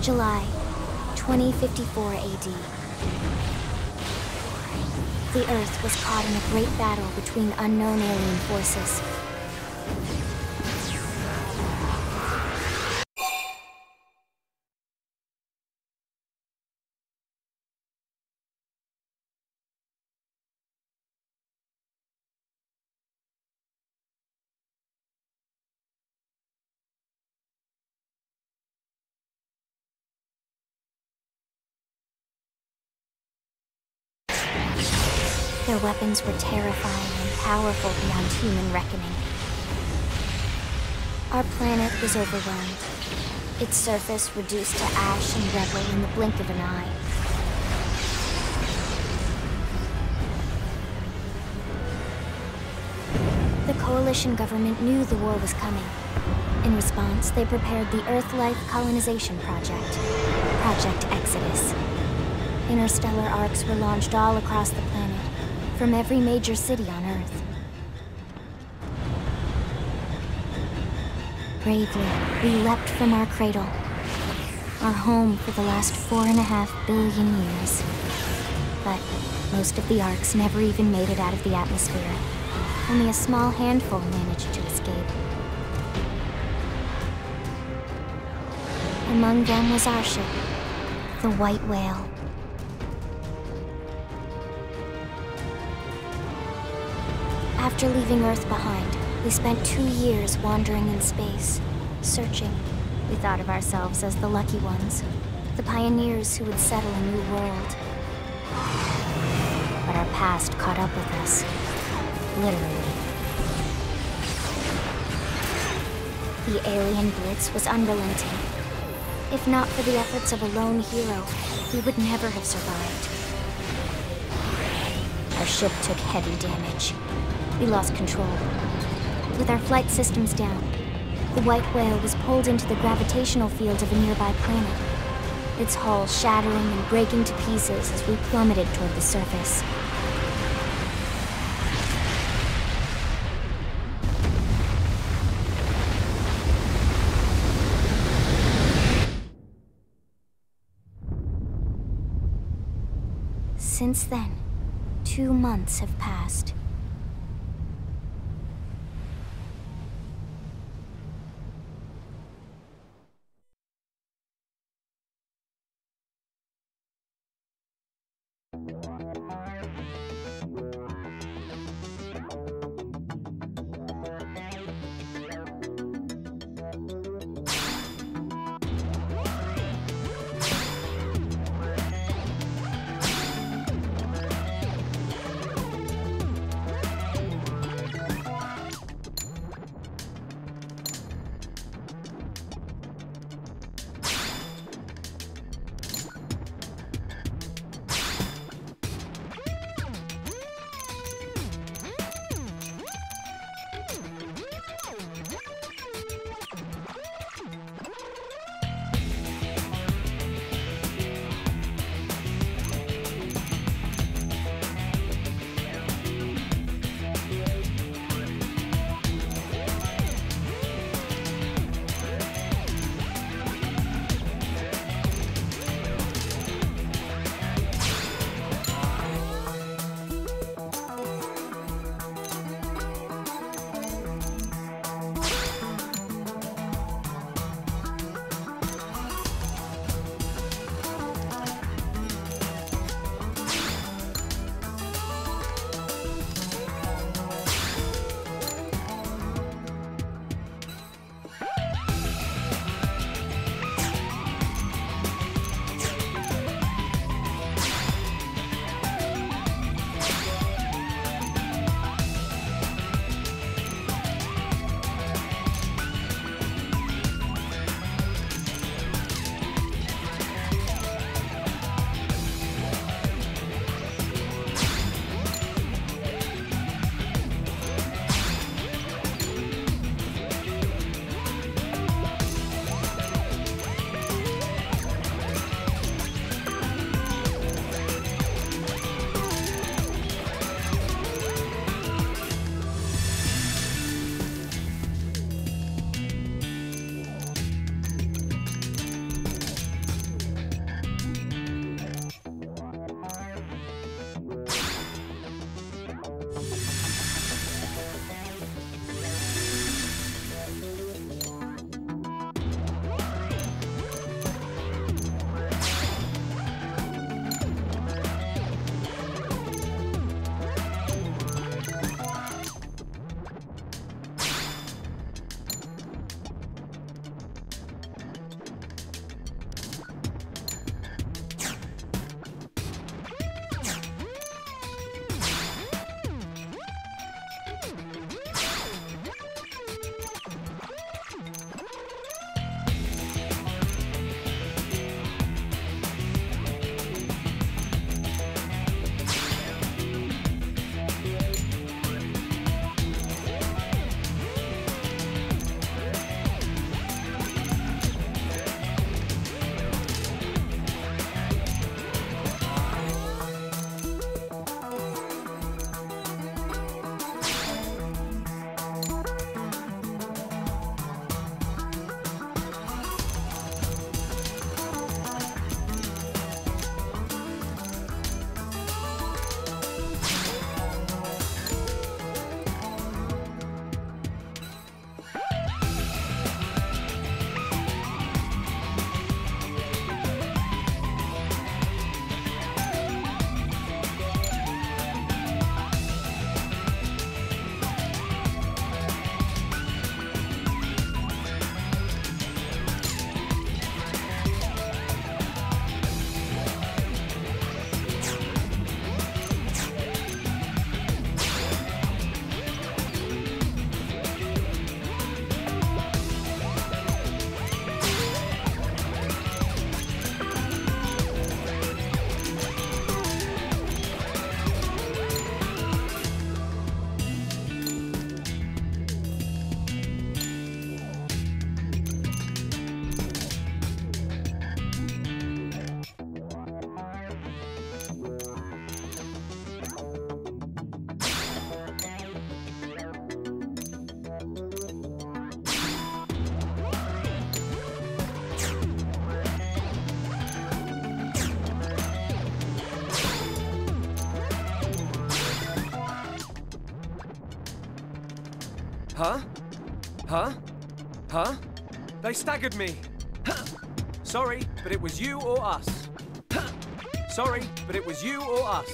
July 2054 AD. The Earth was caught in a great battle between unknown alien forces. Their weapons were terrifying and powerful beyond human reckoning. Our planet was overwhelmed, its surface reduced to ash and rubble in the blink of an eye. The coalition government knew the war was coming. In response, they prepared the Earth-Life Colonization Project, Project Exodus. Interstellar arcs were launched all across the planet, from every major city on Earth. Bravely, we leapt from our cradle, our home for the last 4.5 billion years. But most of the arcs never even made it out of the atmosphere. Only a small handful managed to escape. Among them was our ship, the White Whale. After leaving Earth behind, we spent 2 years wandering in space, searching. We thought of ourselves as the lucky ones, the pioneers who would settle a new world. But our past caught up with us, literally. The alien blitz was unrelenting. If not for the efforts of a lone hero, we would never have survived. Our ship took heavy damage. We lost control. With our flight systems down, the White Whale was pulled into the gravitational field of a nearby planet, its hull shattering and breaking to pieces as we plummeted toward the surface. Since then, 2 months have passed. Huh? Huh? Huh? They staggered me. Sorry, but it was you or us. Sorry, but it was you or us.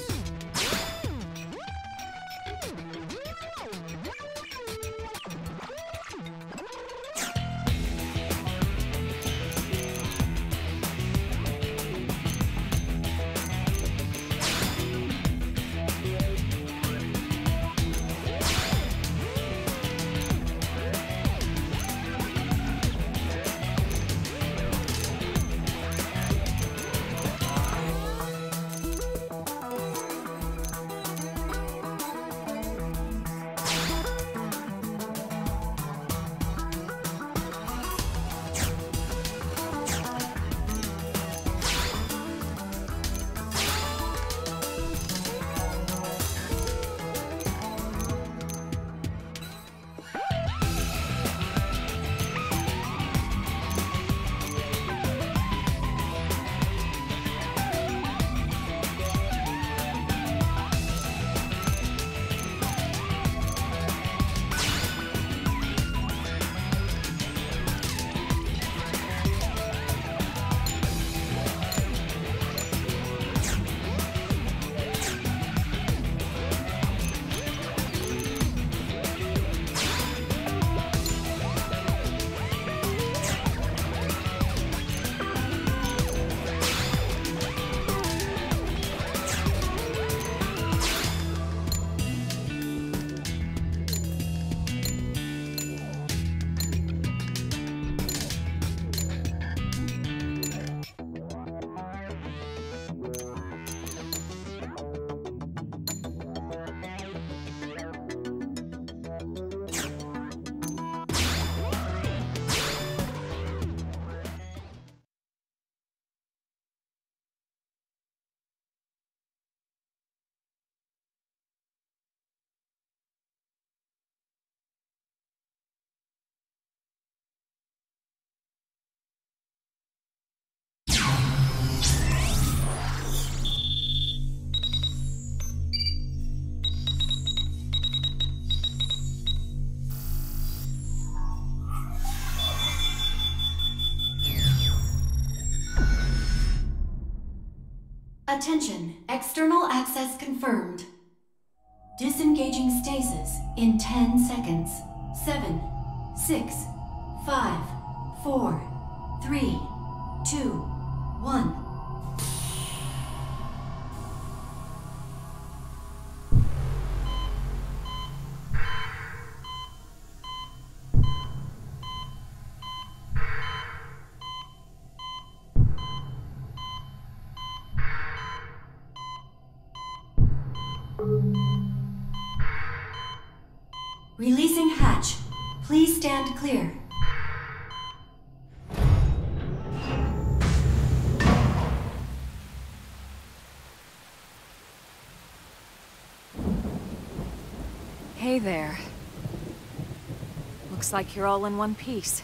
Attention, external access confirmed. Disengaging stasis in 10 seconds. 7, 6, 5, 4, 3, 2, 1. Releasing hatch. Please stand clear. Hey there. Looks like you're all in one piece.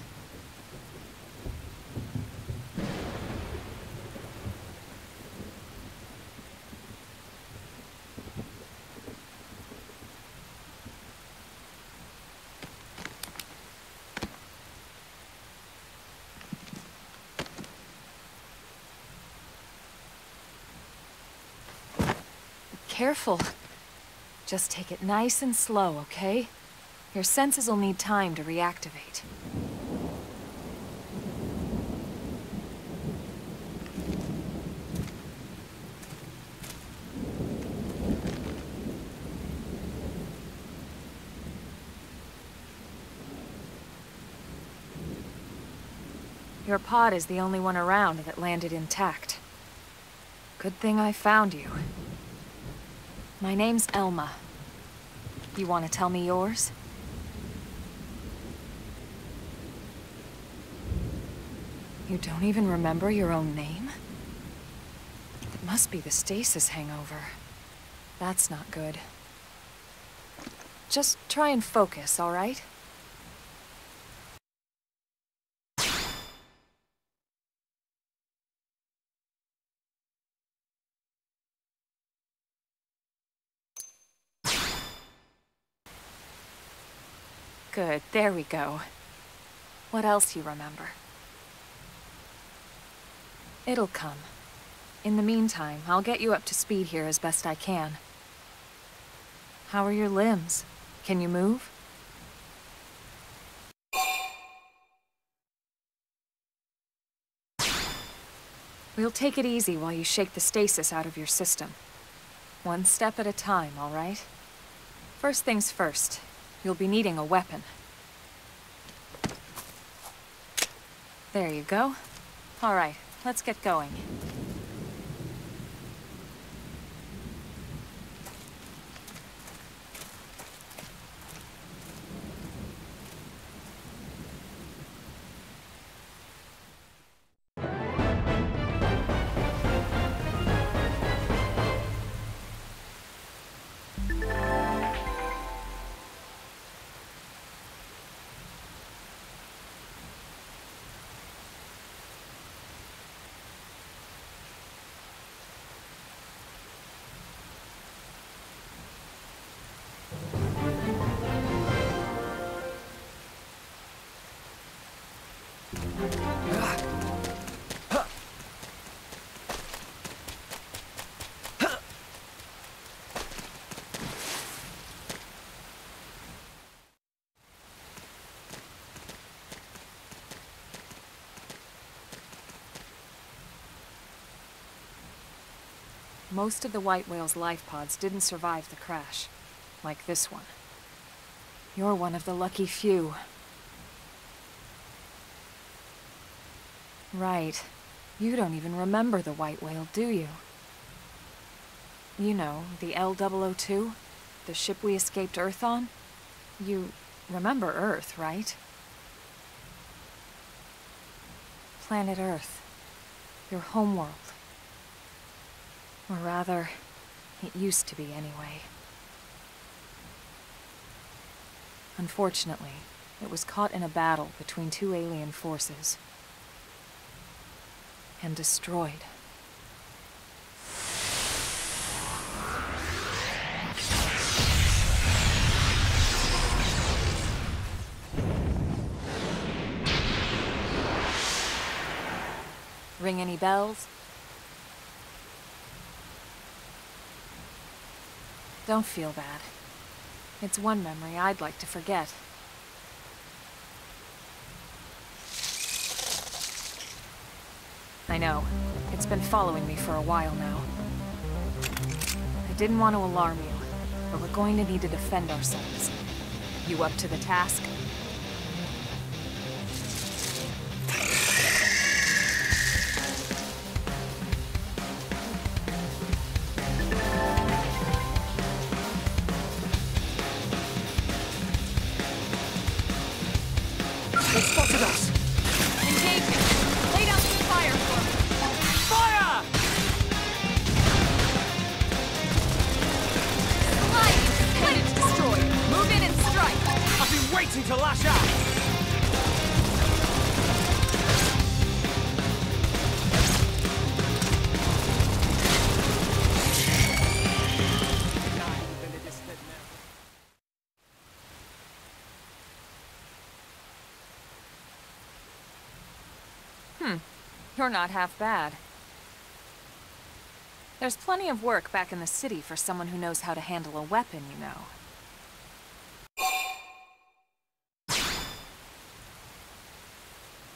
Careful. Just take it nice and slow, okay? Your senses will need time to reactivate. Your pod is the only one around that landed intact. Good thing I found you. My name's Elma. You want to tell me yours? You don't even remember your own name? It must be the stasis hangover. That's not good. Just try and focus, all right? Good, there we go. What else you remember? It'll come. In the meantime, I'll get you up to speed here as best I can. How are your limbs? Can you move? We'll take it easy while you shake the stasis out of your system. One step at a time, all right? First things first, you'll be needing a weapon. There you go. All right, let's get going. Most of the White Whale's life pods didn't survive the crash, like this one. You're one of the lucky few. Right. You don't even remember the White Whale, do you? You know, the L-002? The ship we escaped Earth on? You remember Earth, right? Planet Earth. Your homeworld. Or rather, it used to be anyway. Unfortunately, it was caught in a battle between two alien forces. And destroyed. Ring any bells? Don't feel bad. It's one memory I'd like to forget. I know. It's been following me for a while now. I didn't want to alarm you, but we're going to need to defend ourselves. You up to the task? They spotted us! Engaging! Lay down some fire for me! Fire! Light! Planet destroyed! Move in and strike! I've been waiting to lash out! You're not half bad. There's plenty of work back in the city for someone who knows how to handle a weapon, you know.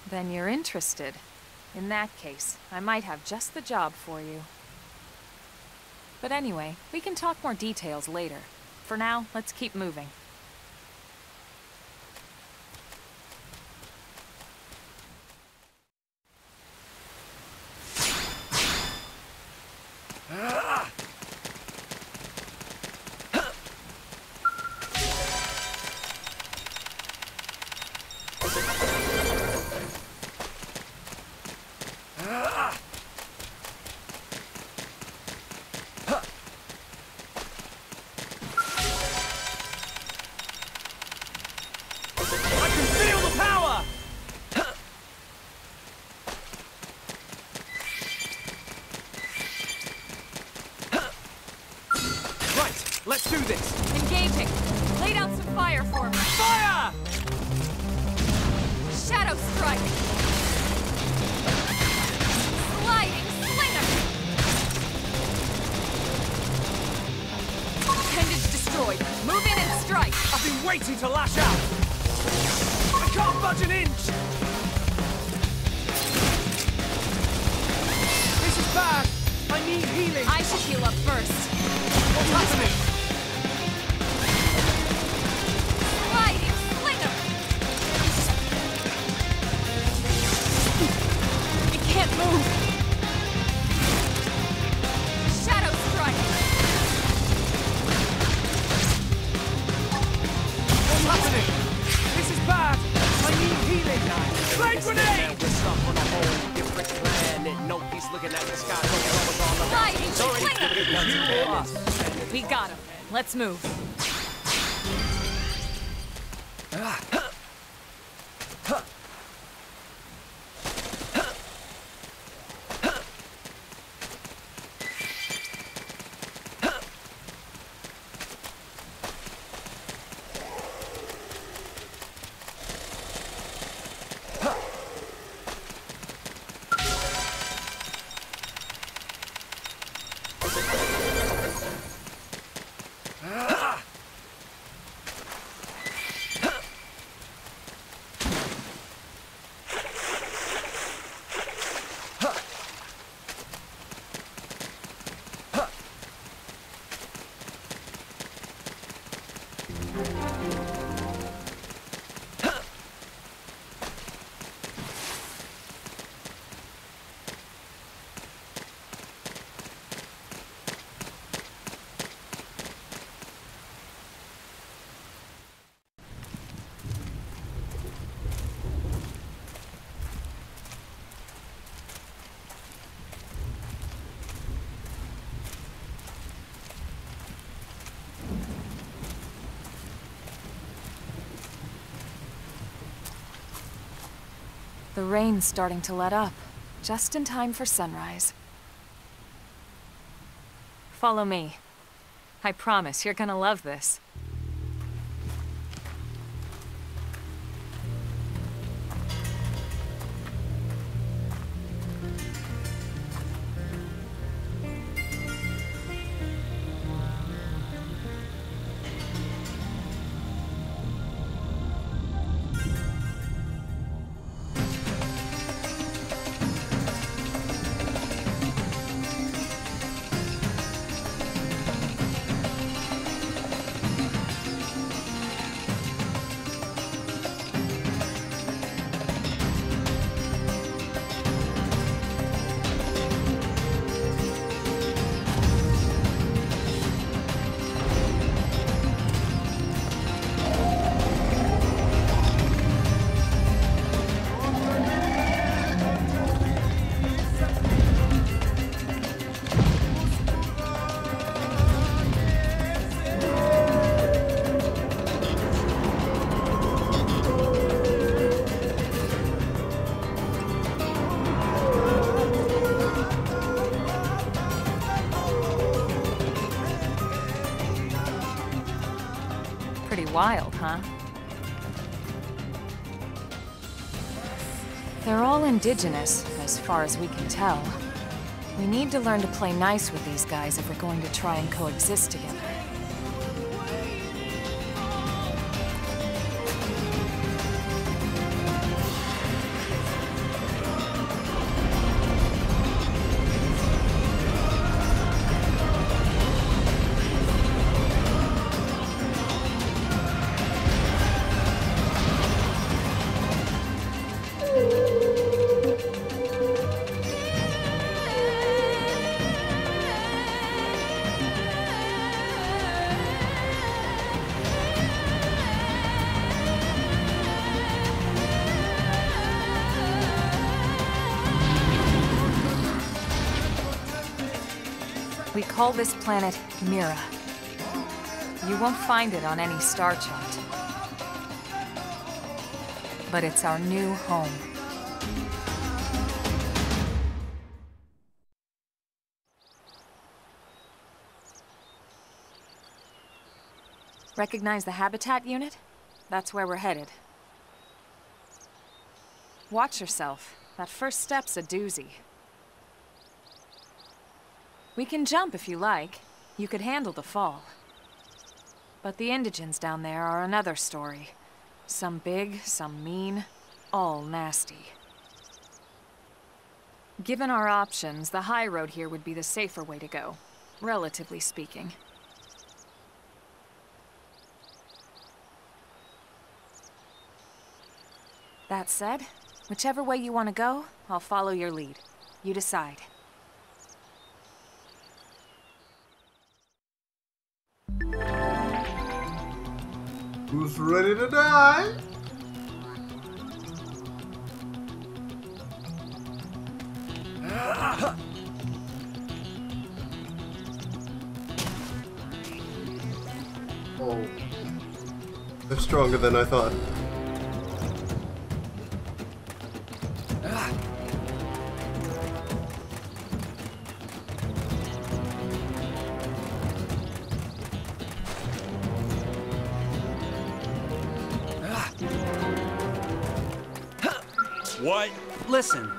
Then you're interested. In that case, I might have just the job for you. But anyway, we can talk more details later. For now, let's keep moving. Let's do this! Engaging! Lay Wait out some fire for me. Fire! Shadow strike. Sliding slinger. Appendage destroyed. Move in and strike. I've been waiting to lash out. I can't budge an inch. This is bad. I need healing. I should heal up first. What's happening? Sliding slinger. It can't move. Shadow strike. What's happening? This is bad. I need healing. Flame grenade! We're stuck on a whole different planet. No peace looking at the sky. Sliding Sorry, slinger. it doesn't You matter. or us? We got him. Let's move. The rain's starting to let up, just in time for sunrise. Follow me. I promise you're gonna love this. Pretty wild, huh? They're all indigenous, as far as we can tell. We need to learn to play nice with these guys if we're going to try and coexist together. We call this planet Mira. You won't find it on any star chart. But it's our new home. Recognize the habitat unit? That's where we're headed. Watch yourself. That first step's a doozy. We can jump if you like. You could handle the fall. But the indigents down there are another story. Some big, some mean, all nasty. Given our options, the high road here would be the safer way to go, relatively speaking. That said, whichever way you want to go, I'll follow your lead. You decide. Who's ready to die? Oh. They're stronger than I thought. What? Listen.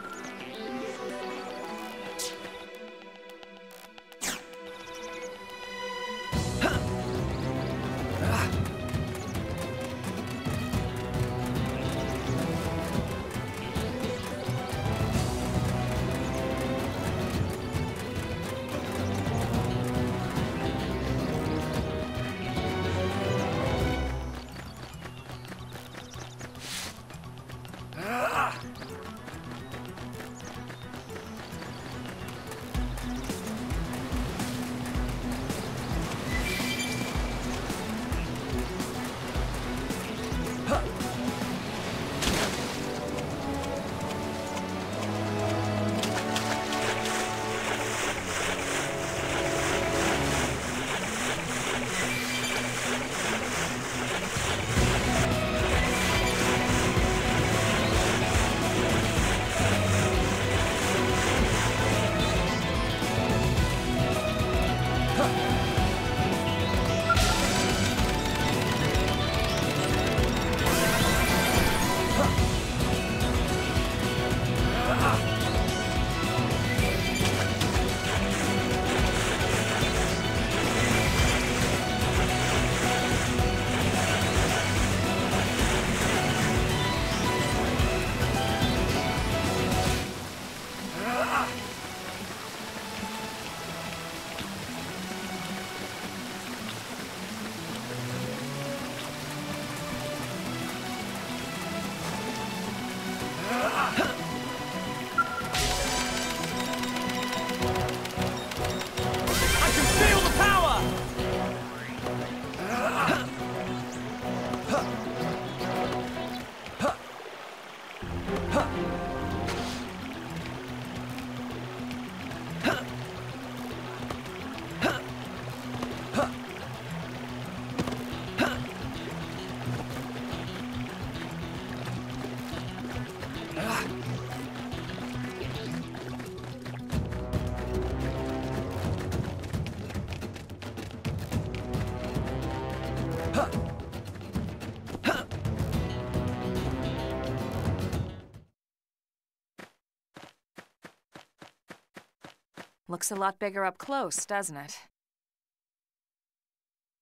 Looks a lot bigger up close, doesn't it?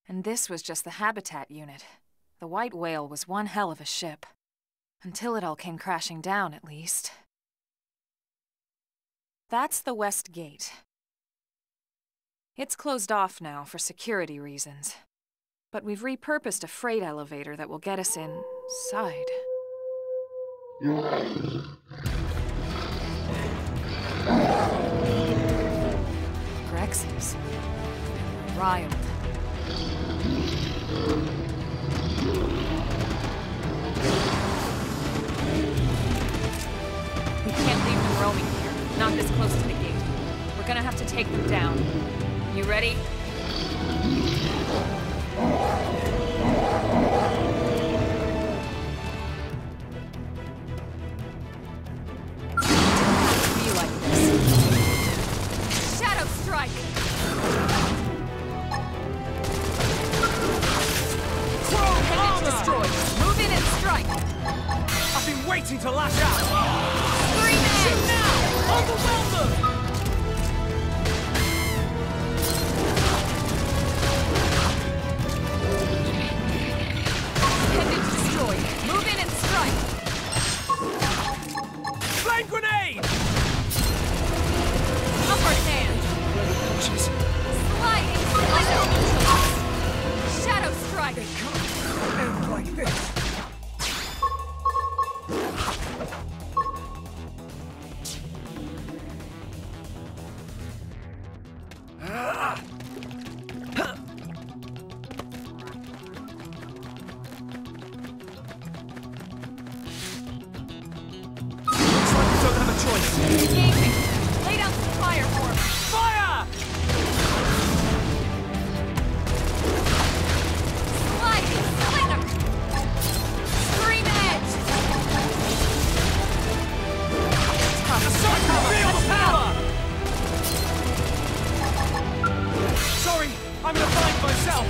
And this was just the habitat unit. The White Whale was one hell of a ship. Until it all came crashing down, at least. That's the West Gate. It's closed off now for security reasons. But we've repurposed a freight elevator that will get us inside. Grexes. Riled. We can't leave them roaming here, not this close to the gate. We're gonna have to take them down. You ready? Be like this. Shadow Strike! destroyed. Move in and strike. I've been waiting to lash out. Scream Shoot in! now! Overwhelm them! Appendage destroyed. Move in and strike. Flame grenade! Upper hand. Jeez. Sliding. Shadow strike. End like this. Engaging. Lay down some fire for me. Fire! Sliding. Slither. Scream edge. Assault cover! Feel the power! Sorry, I'm gonna find myself.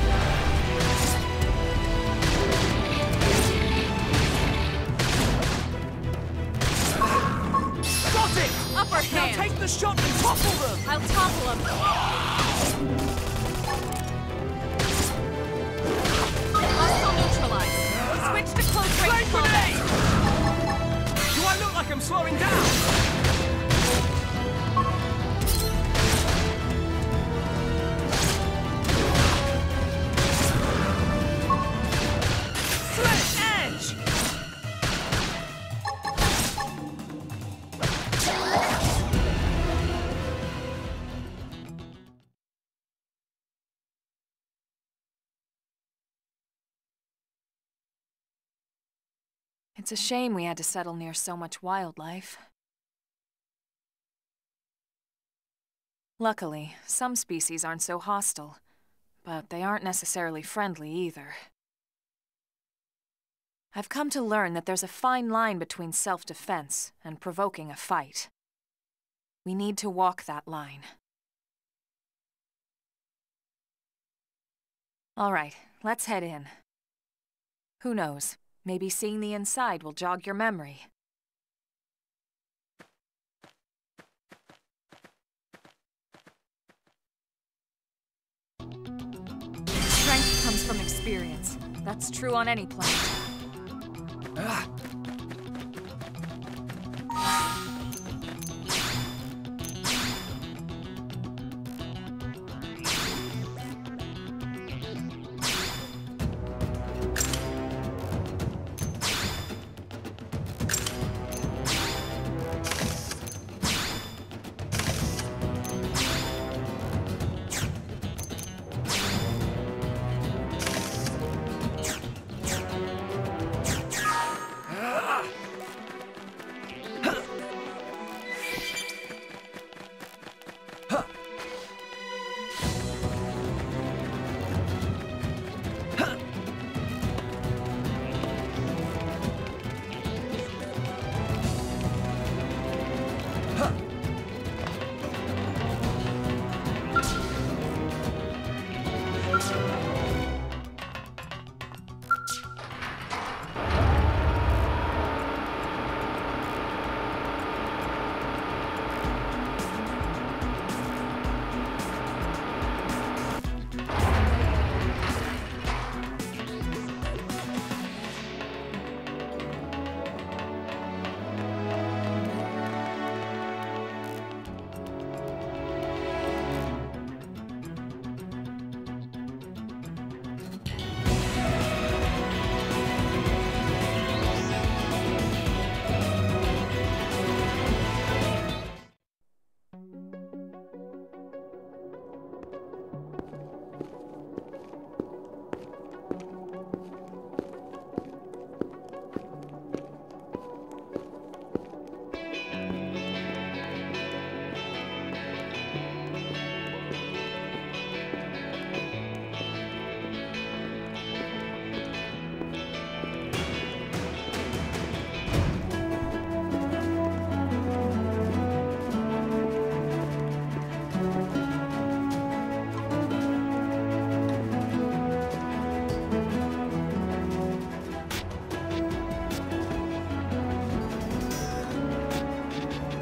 Got it! Upper Now hand. take the shot and topple them! I'll topple him. Hostile neutralized. Switch to close Flame range combat. grenade! Do I look like I'm slowing down? Slit edge! It's a shame we had to settle near so much wildlife. Luckily, some species aren't so hostile, but they aren't necessarily friendly either. I've come to learn that there's a fine line between self-defense and provoking a fight. We need to walk that line. All right, let's head in. Who knows? Maybe seeing the inside will jog your memory. Strength comes from experience. That's true on any planet.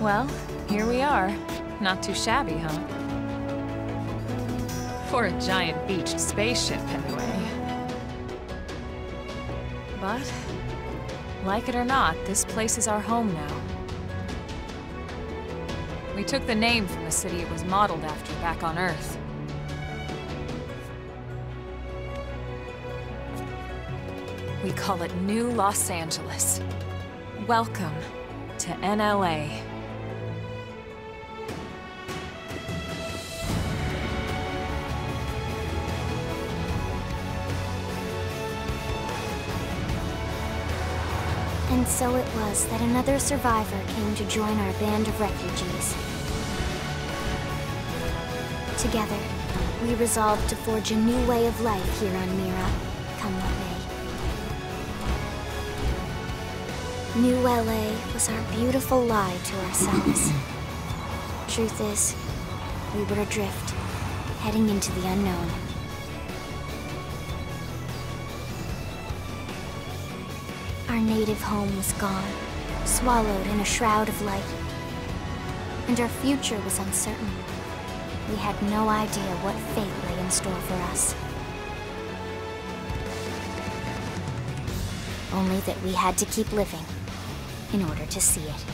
Well, here we are. Not too shabby, huh? For a giant beached spaceship, anyway. But, like it or not, this place is our home now. We took the name from the city it was modeled after back on Earth. We call it New Los Angeles. Welcome to NLA. And so it was that another survivor came to join our band of refugees. Together, we resolved to forge a new way of life here on Mira, come what may. New LA was our beautiful lie to ourselves. Truth is, we were adrift, heading into the unknown. Our native home was gone, swallowed in a shroud of light. And our future was uncertain. We had no idea what fate lay in store for us. Only that we had to keep living in order to see it.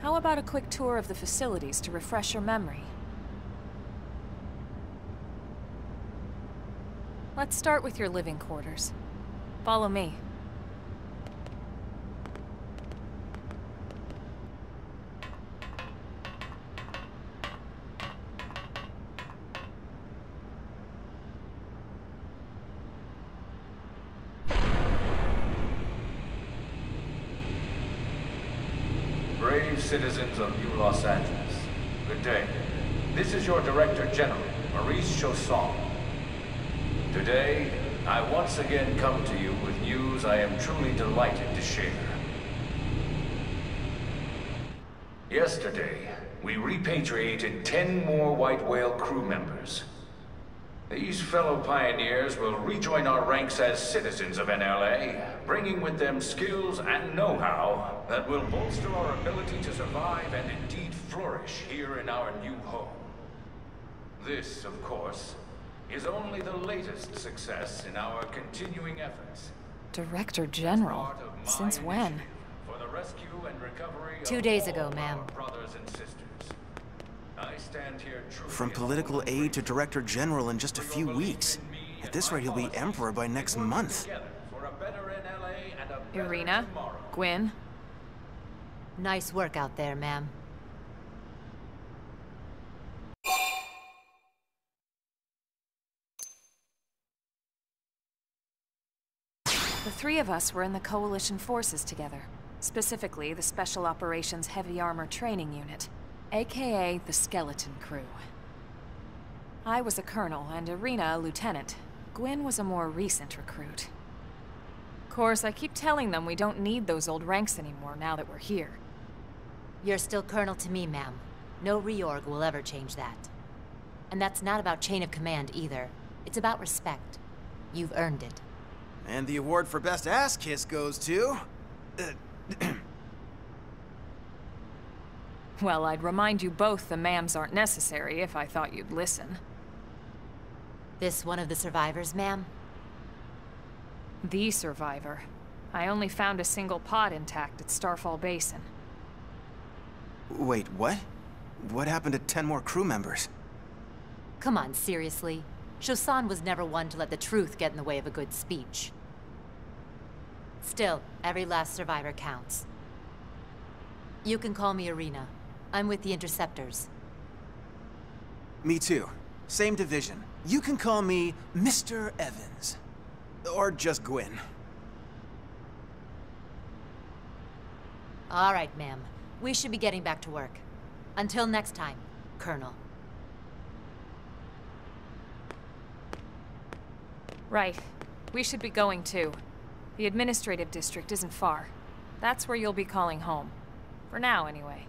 How about a quick tour of the facilities to refresh your memory? Let's start with your living quarters. Follow me. Brave citizens of New Los Angeles, good day. This is your Director General, Maurice Chausson. Today, I once again come to you with news I am truly delighted to share. Yesterday, we repatriated 10 more White Whale crew members. These fellow pioneers will rejoin our ranks as citizens of NLA, bringing with them skills and know-how that will bolster our ability to survive and indeed flourish here in our new home. This, of course, is only the latest success in our continuing efforts. Director General? Since when? For the rescue and recovery 2 days ago, ma'am. Brothers and sisters. I stand here truly From political aide to Director General in just a few weeks. At this rate, he'll be Emperor by next month. for a better NLA and a better Irina? tomorrow. Gwyn? Nice work out there, ma'am. The three of us were in the Coalition forces together. Specifically, the Special Operations Heavy Armor Training Unit, aka the Skeleton Crew. I was a colonel and Irina a lieutenant. Gwyn was a more recent recruit. Of course, I keep telling them we don't need those old ranks anymore now that we're here. You're still Colonel to me, ma'am. No reorg will ever change that. And that's not about chain of command either. It's about respect. You've earned it. And the award for Best Ass Kiss goes to... Well, I'd remind you both the ma'ams aren't necessary if I thought you'd listen. This one of the survivors, ma'am? The survivor. I only found a single pod intact at Starfall Basin. Wait, what? What happened to 10 more crew members? Come on, seriously? Shosan was never one to let the truth get in the way of a good speech. Still, every last survivor counts. You can call me Irina. I'm with the Interceptors. Me too. Same division. You can call me Mr. Evans. Or just Gwyn. All right, ma'am. We should be getting back to work. Until next time, Colonel. Right. We should be going too. The administrative district isn't far. That's where you'll be calling home. For now, anyway.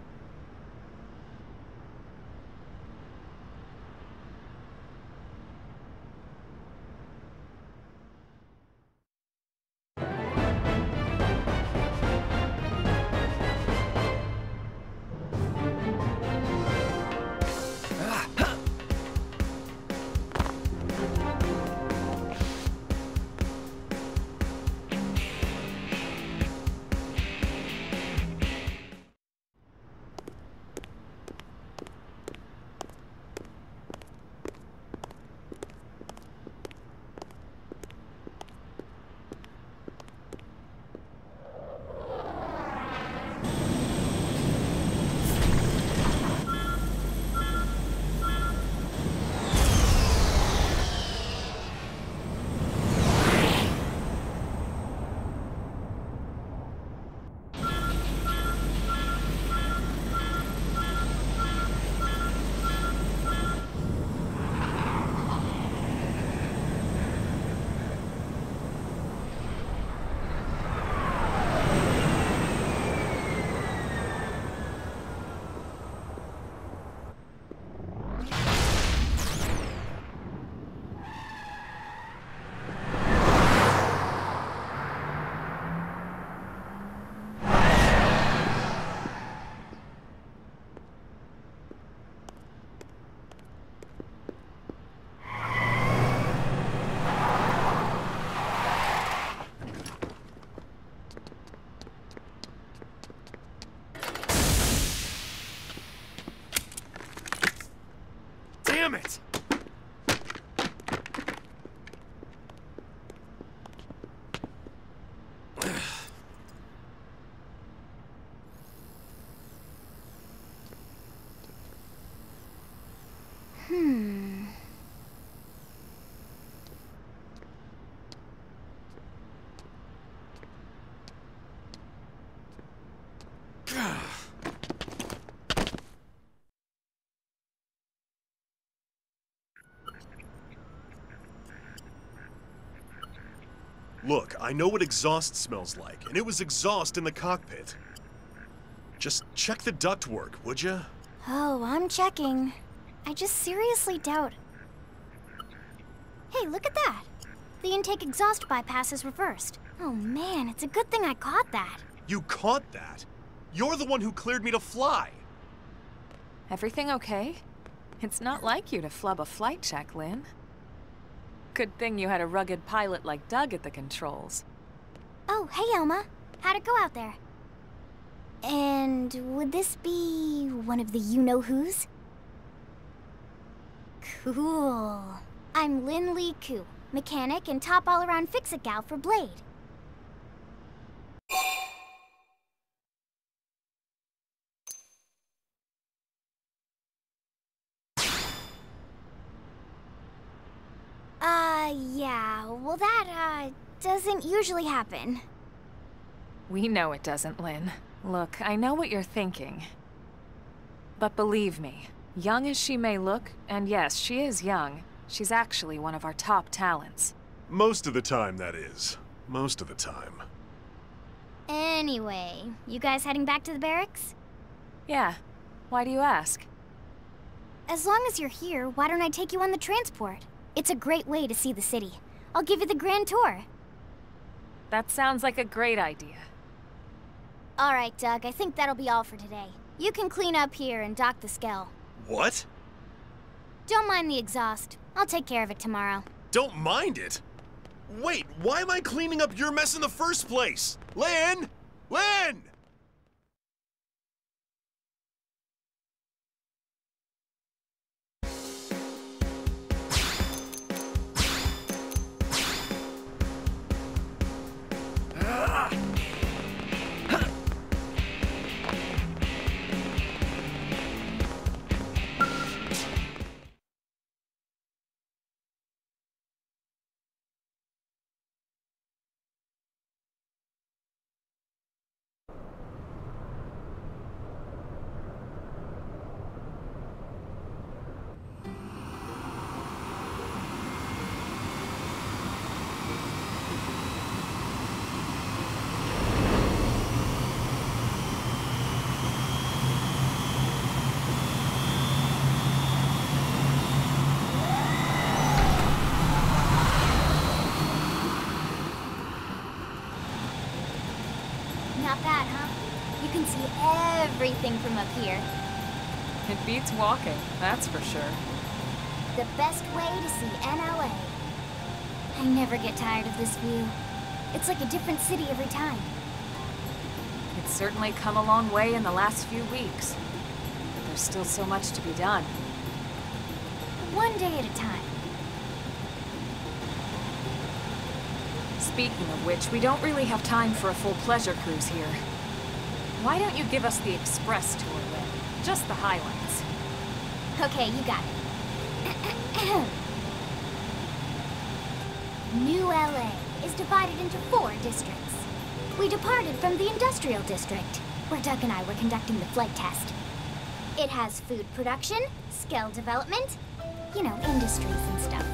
Damn it! Look, I know what exhaust smells like, and it was exhaust in the cockpit. Just check the ductwork, would you? Oh, I'm checking. I just seriously doubt... Hey, look at that! The intake exhaust bypass is reversed. Oh man, it's a good thing I caught that. You caught that? You're the one who cleared me to fly! Everything okay? It's not like you to flub a flight check, Lynn. Good thing you had a rugged pilot like Doug at the controls. Oh, hey Elma. How'd it go out there? And would this be one of the you-know-whos? Cool. I'm Lynn Lee Koo, mechanic and top all-around fix-it gal for Blade. Yeah, well that, doesn't usually happen. We know it doesn't, Lynn. Look, I know what you're thinking. But believe me, young as she may look, and yes, she is young, she's actually one of our top talents. Most of the time, that is. Most of the time. Anyway, you guys heading back to the barracks? Yeah. Why do you ask? As long as you're here, why don't I take you on the transport? It's a great way to see the city. I'll give you the grand tour. That sounds like a great idea. All right, Doug, I think that'll be all for today. You can clean up here and dock the Skell. What? Don't mind the exhaust. I'll take care of it tomorrow. Don't mind it? Wait, why am I cleaning up your mess in the first place? Lynn! Lynn! everything from up here. It beats walking, that's for sure. The best way to see NLA. I never get tired of this view. It's like a different city every time. It's certainly come a long way in the last few weeks. But there's still so much to be done. One day at a time. Speaking of which, we don't really have time for a full pleasure cruise here. Why don't you give us the express tour, Lynn? Just the highlights. Okay, you got it. New LA is divided into 4 districts. We departed from the industrial district, where Doug and I were conducting the flight test. It has food production, skill development, you know, industries and stuff.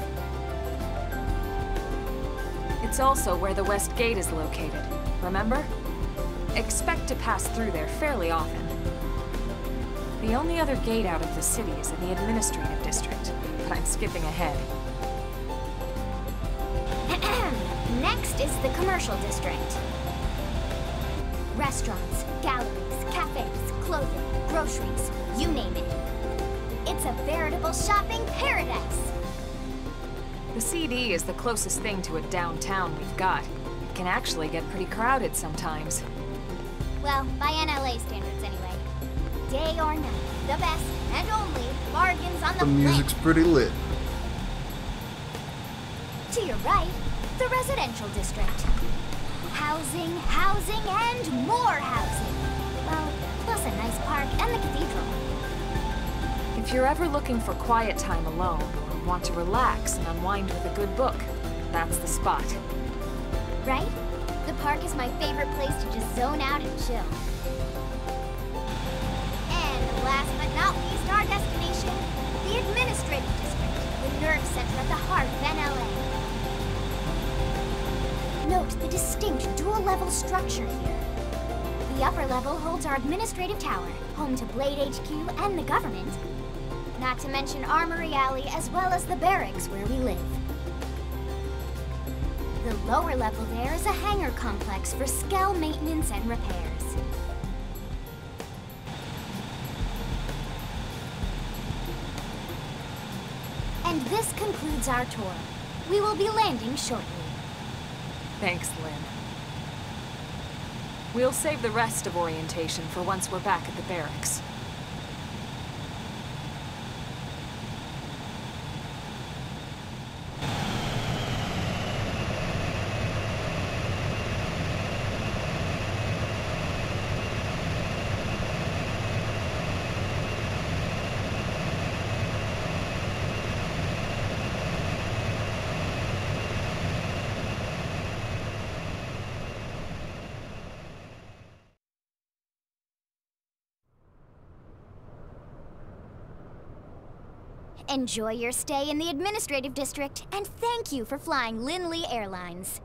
It's also where the West Gate is located, remember? Expect to pass through there fairly often. The only other gate out of the city is in the administrative district, but I'm skipping ahead. Next is the commercial district. Restaurants, galleries, cafes, clothing, groceries, you name it. It's a veritable shopping paradise. The CD is the closest thing to a downtown we've got. It can actually get pretty crowded sometimes. Well, by NLA standards anyway. Day or night, the best and only bargains on the The music's pretty lit. To your right, the residential district. Housing, housing, and more housing. Well, plus a nice park and the cathedral. If you're ever looking for quiet time alone, or want to relax and unwind with a good book, that's the spot. Right? The park is my favorite place to just zone out and chill. And last but not least, our destination, the administrative district, the nerve center at the heart of NLA. Note the distinct dual-level structure here. The upper level holds our administrative tower, home to Blade HQ and the government. Not to mention Armory Alley, as well as the barracks where we live. The lower level there is a hangar complex for Skell maintenance and repairs. And this concludes our tour. We will be landing shortly. Thanks, Lynn. We'll save the rest of orientation for once we're back at the barracks. Enjoy your stay in the administrative district, and thank you for flying Lindley Airlines.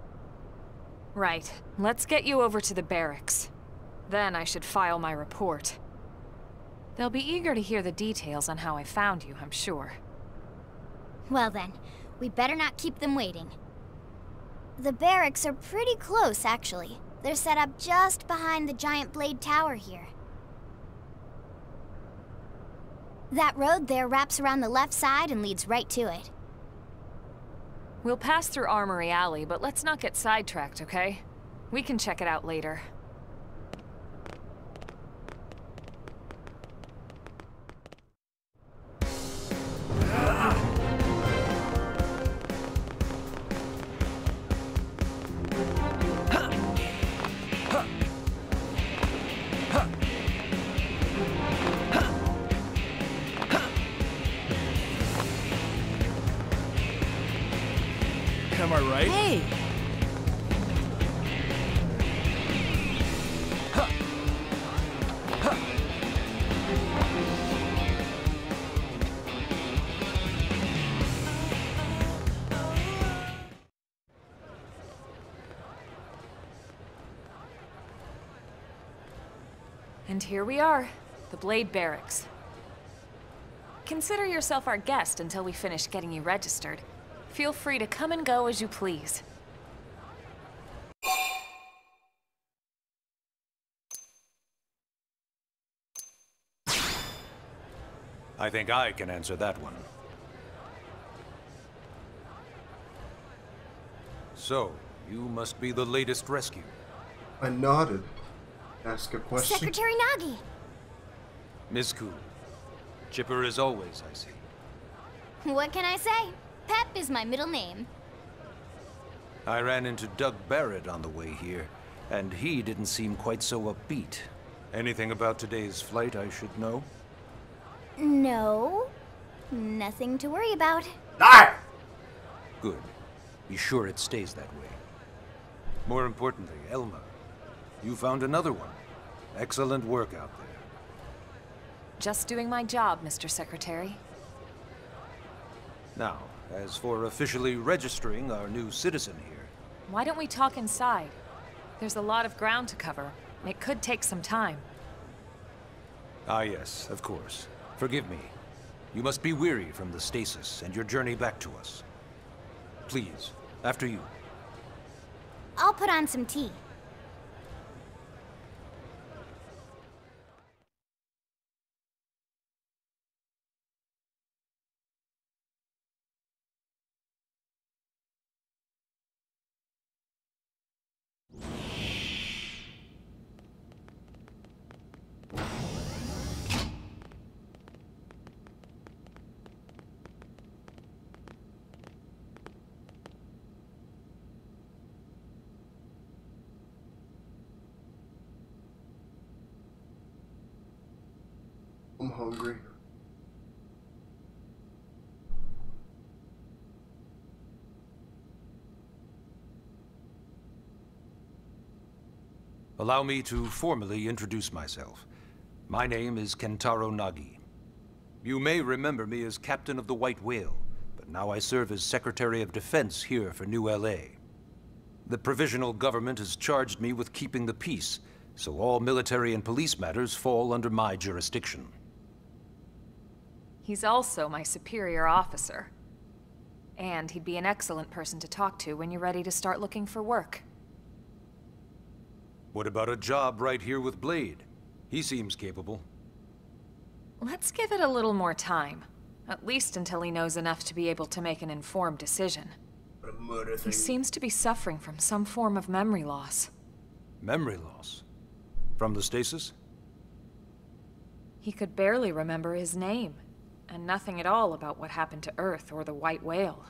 Right. Let's get you over to the barracks. Then I should file my report. They'll be eager to hear the details on how I found you, I'm sure. Well then, we better not keep them waiting. The barracks are pretty close, actually. They're set up just behind the giant Blade Tower here. That road there wraps around the left side and leads right to it. We'll pass through Armory Alley, but let's not get sidetracked, okay? We can check it out later. Am I right? Hey! And here we are, the Blade Barracks. Consider yourself our guest until we finish getting you registered. Feel free to come and go as you please. I think I can answer that one. So, you must be the latest rescue. I nodded. Ask a question. Secretary Nagi! Miss Cool. Chipper as always, I see. What can I say? Pep is my middle name. I ran into Doug Barrett on the way here, and he didn't seem quite so upbeat. Anything about today's flight I should know? No. Nothing to worry about. Ah! Good. Be sure it stays that way. More importantly, Elma, you found another one. Excellent work out there. Just doing my job, Mr. Secretary. Now, as for officially registering our new citizen here... Why don't we talk inside? There's a lot of ground to cover. It could take some time. Ah yes, of course. Forgive me. You must be weary from the stasis and your journey back to us. Please, after you. I'll put on some tea. I'm hungry. Allow me to formally introduce myself. My name is Kentaro Nagi. You may remember me as Captain of the White Whale, but now I serve as Secretary of Defense here for New LA. The provisional government has charged me with keeping the peace, so all military and police matters fall under my jurisdiction. He's also my superior officer. And he'd be an excellent person to talk to when you're ready to start looking for work. What about a job right here with Blade? He seems capable. Let's give it a little more time. At least until he knows enough to be able to make an informed decision. He seems to be suffering from some form of memory loss. Memory loss? From the stasis? He could barely remember his name, and nothing at all about what happened to Earth or the White Whale.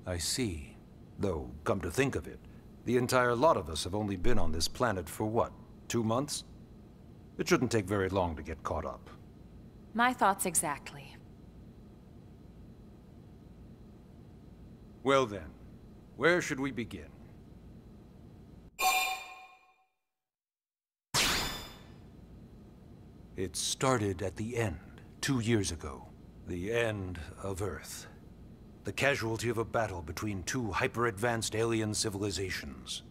I see. Though, come to think of it, the entire lot of us have only been on this planet for what, 2 months? It shouldn't take very long to get caught up. My thoughts exactly. Well then, where should we begin? It started at the end, 2 years ago. The end of Earth. The casualty of a battle between two hyper-advanced alien civilizations.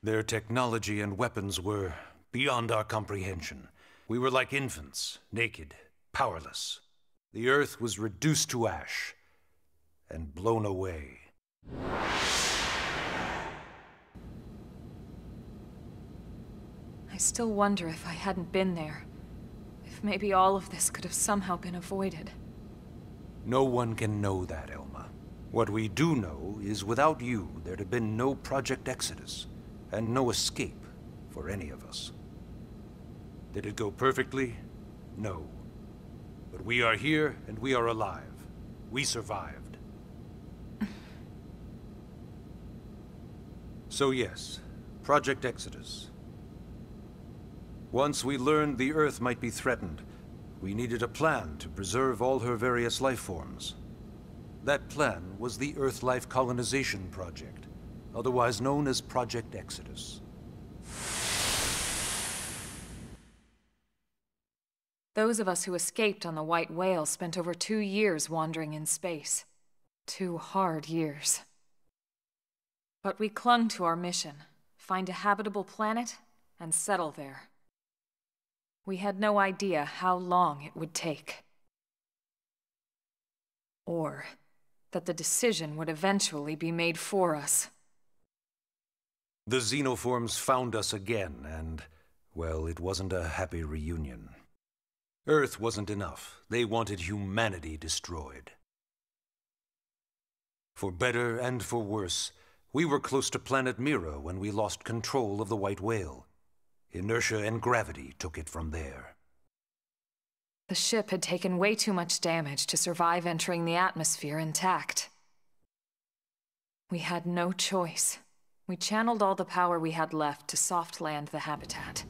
Their technology and weapons were beyond our comprehension. We were like infants, naked, powerless. The Earth was reduced to ash and blown away. I still wonder if I hadn't been there. If maybe all of this could have somehow been avoided. No one can know that, Elma. What we do know is without you, there'd have been no Project Exodus, and no escape for any of us. Did it go perfectly? No. But we are here, and we are alive. We survived. So yes, Project Exodus. Once we learned the Earth might be threatened, we needed a plan to preserve all her various life forms. That plan was the Earth Life Colonization Project, otherwise known as Project Exodus. Those of us who escaped on the White Whale spent over 2 years wandering in space. 2 hard years. But we clung to our mission, find a habitable planet and settle there. We had no idea how long it would take. Or that the decision would eventually be made for us. The xenoforms found us again, and, Well, it wasn't a happy reunion. Earth wasn't enough. They wanted humanity destroyed. For better and for worse, we were close to planet Mira when we lost control of the White Whale. Inertia and gravity took it from there. The ship had taken way too much damage to survive entering the atmosphere intact. We had no choice. We channeled all the power we had left to soft land the habitat.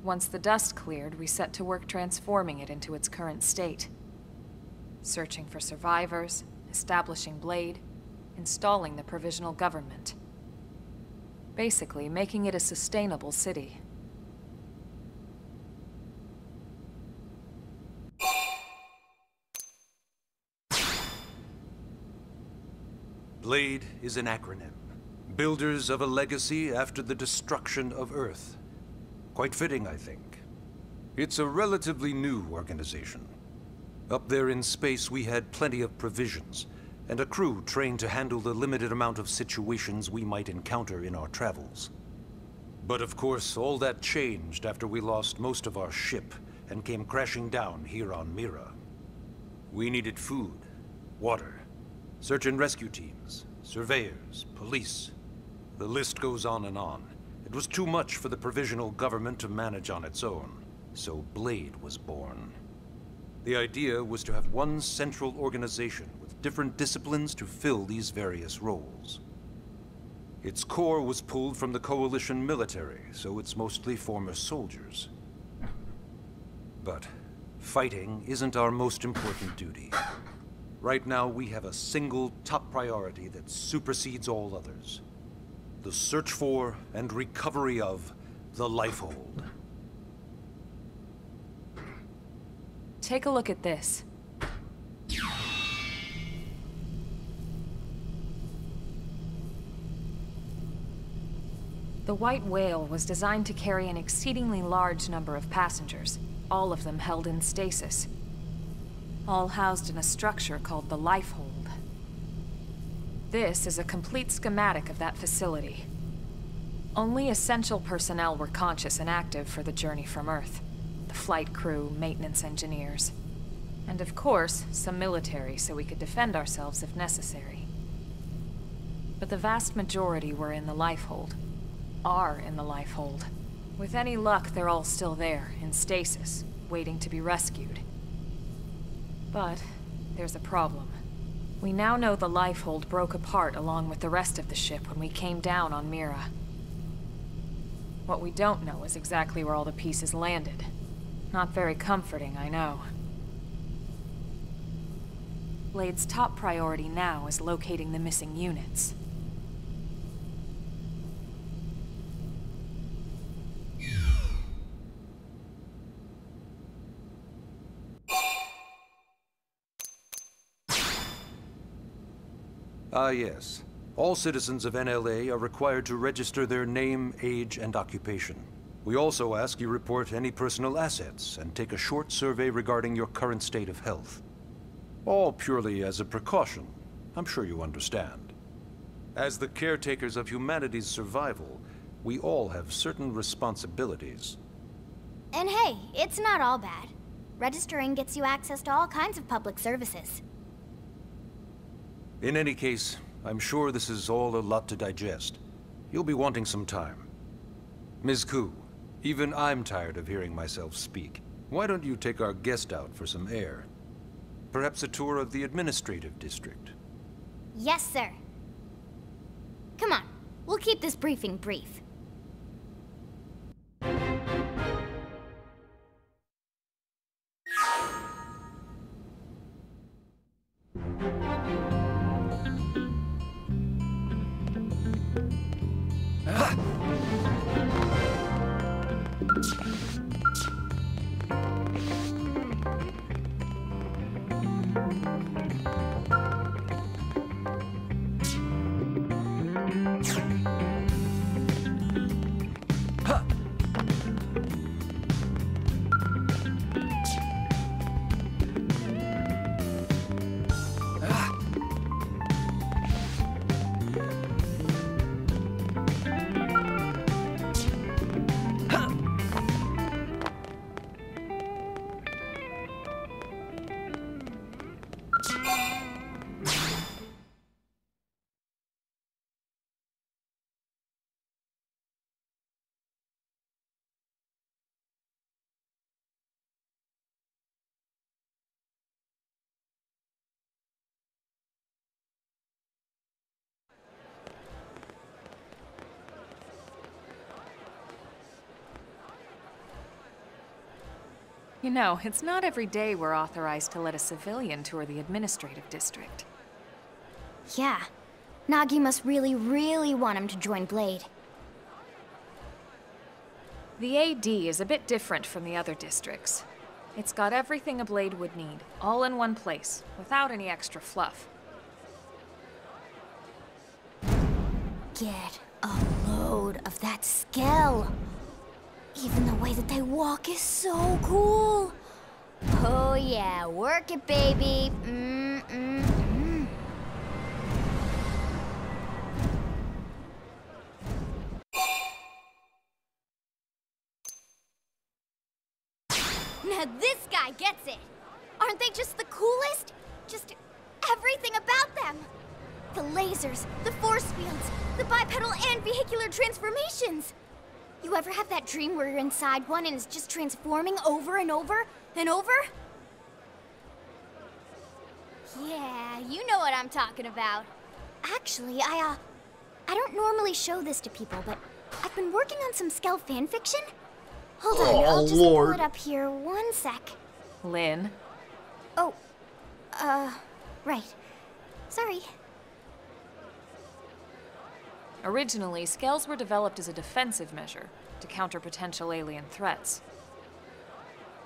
Once the dust cleared, we set to work transforming it into its current state. Searching for survivors, establishing Blade, installing the provisional government. Basically, making it a sustainable city. Blade is an acronym. Builders of a legacy after the destruction of Earth. Quite fitting, I think. It's a relatively new organization. Up there in space, we had plenty of provisions, and a crew trained to handle the limited amount of situations we might encounter in our travels. But of course, all that changed after we lost most of our ship and came crashing down here on Mira. We needed food, water, search and rescue teams, surveyors, police. The list goes on and on. It was too much for the provisional government to manage on its own, so Blade was born. The idea was to have one central organization with different disciplines to fill these various roles. Its core was pulled from the Coalition military, so it's mostly former soldiers. But fighting isn't our most important duty. Right now, we have a single top priority that supersedes all others. The search for and recovery of the Lifehold. Take a look at this. The White Whale was designed to carry an exceedingly large number of passengers, all of them held in stasis. All housed in a structure called the Lifehold. This is a complete schematic of that facility. Only essential personnel were conscious and active for the journey from Earth. The flight crew, maintenance engineers. And of course, some military so we could defend ourselves if necessary. But the vast majority were in the Lifehold. Are in the Lifehold. With any luck, they're all still there, in stasis, waiting to be rescued. But there's a problem. We now know the Lifehold broke apart along with the rest of the ship when we came down on Mira. What we don't know is exactly where all the pieces landed. Not very comforting, I know. Blade's top priority now is locating the missing units. Ah, yes. All citizens of NLA are required to register their name, age, and occupation. We also ask you report any personal assets and take a short survey regarding your current state of health. All purely as a precaution. I'm sure you understand. As the caretakers of humanity's survival, we all have certain responsibilities. And hey, it's not all bad. Registering gets you access to all kinds of public services. In any case, I'm sure this is all a lot to digest. You'll be wanting some time. Ms. Ku, even I'm tired of hearing myself speak. Why don't you take our guest out for some air? Perhaps a tour of the administrative district. Yes, sir. Come on, we'll keep this briefing brief. You know, it's not every day we're authorized to let a civilian tour the administrative district. Yeah. Nagi must really, really want him to join Blade. The AD is a bit different from the other districts. It's got everything a Blade would need, all in one place, without any extra fluff. Get a load of that Skell. Even the way that they walk is so cool. Oh yeah, work it, baby. Now this guy gets it. Aren't they just the coolest? Just everything about them. The lasers, the force fields, the bipedal and vehicular transformations. You ever have that dream where you're inside one and it's just transforming over and over and over? Yeah, you know what I'm talking about. Actually, I don't normally show this to people, but I've been working on some Skell fanfiction. Hold on, I'll just pull it up here 1 sec. Lynn? Oh, right. Sorry. Originally, Skells were developed as a defensive measure to counter potential alien threats.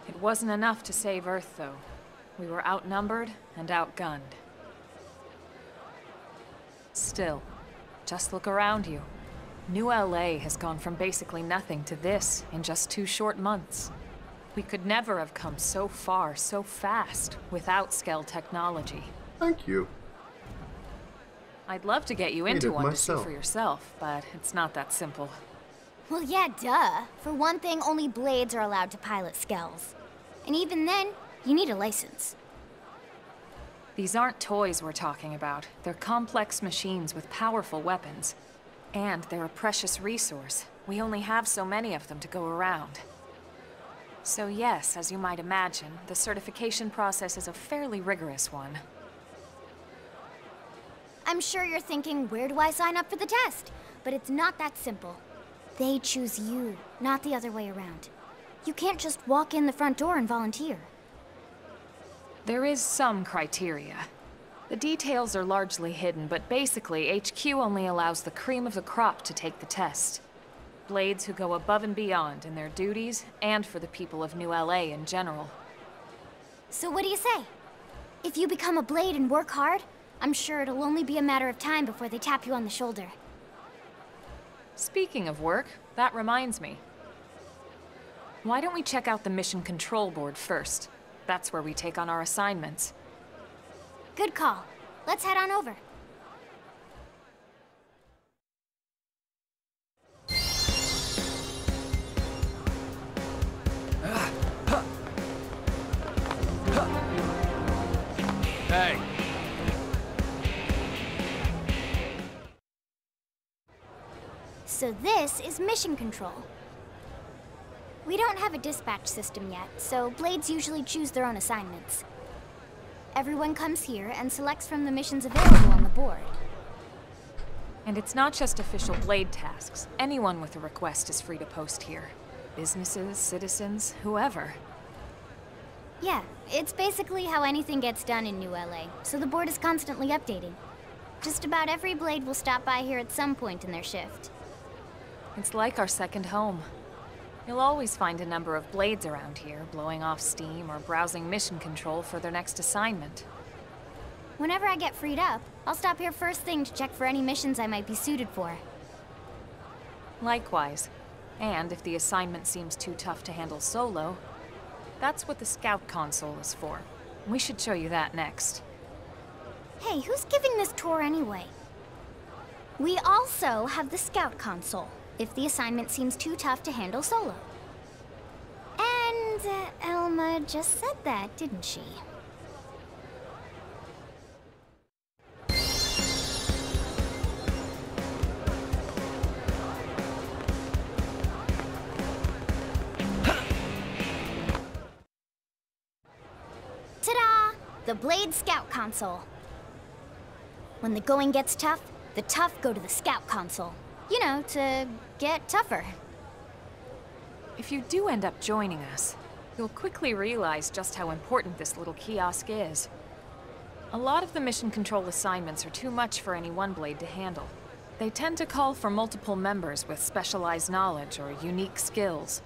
It wasn't enough to save Earth, though. We were outnumbered and outgunned. Still, just look around you. New LA has gone from basically nothing to this in just 2 short months. We could never have come so far so fast without Skell technology. Thank you. I'd love to get you into one to see for yourself, but it's not that simple. Well, yeah, duh. For one thing, only Blades are allowed to pilot Skells. And even then, you need a license. These aren't toys we're talking about. They're complex machines with powerful weapons. And they're a precious resource. We only have so many of them to go around. So yes, as you might imagine, the certification process is a fairly rigorous one. I'm sure you're thinking, where do I sign up for the test? But it's not that simple. They choose you, not the other way around. You can't just walk in the front door and volunteer. There is some criteria. The details are largely hidden, but basically, HQ only allows the cream of the crop to take the test. Blades who go above and beyond in their duties, and for the people of New LA in general. So what do you say? If you become a Blade and work hard, I'm sure it'll only be a matter of time before they tap you on the shoulder. Speaking of work, that reminds me. Why don't we check out the Mission Control Board first? That's where we take on our assignments. Good call. Let's head on over. Hey. So this is Mission Control. We don't have a dispatch system yet, so Blades usually choose their own assignments. Everyone comes here and selects from the missions available on the board. And it's not just official Blade tasks. Anyone with a request is free to post here. Businesses, citizens, whoever. Yeah, it's basically how anything gets done in New LA, so the board is constantly updating. Just about every Blade will stop by here at some point in their shift. It's like our second home. You'll always find a number of Blades around here, blowing off steam or browsing mission control for their next assignment. Whenever I get freed up, I'll stop here first thing to check for any missions I might be suited for. Likewise. And if the assignment seems too tough to handle solo, that's what the Scout Console is for. We should show you that next. Hey, who's giving this tour anyway? We also have the Scout Console, if the assignment seems too tough to handle solo. And Elma just said that, didn't she? Ta-da! The Blade Scout Console. When the going gets tough, the tough go to the Scout Console. You know, to get tougher. If you do end up joining us, You'll quickly realize just how important this little kiosk is. A lot of the mission control assignments are too much for any one blade to handle. They tend to call for multiple members with specialized knowledge or unique skills.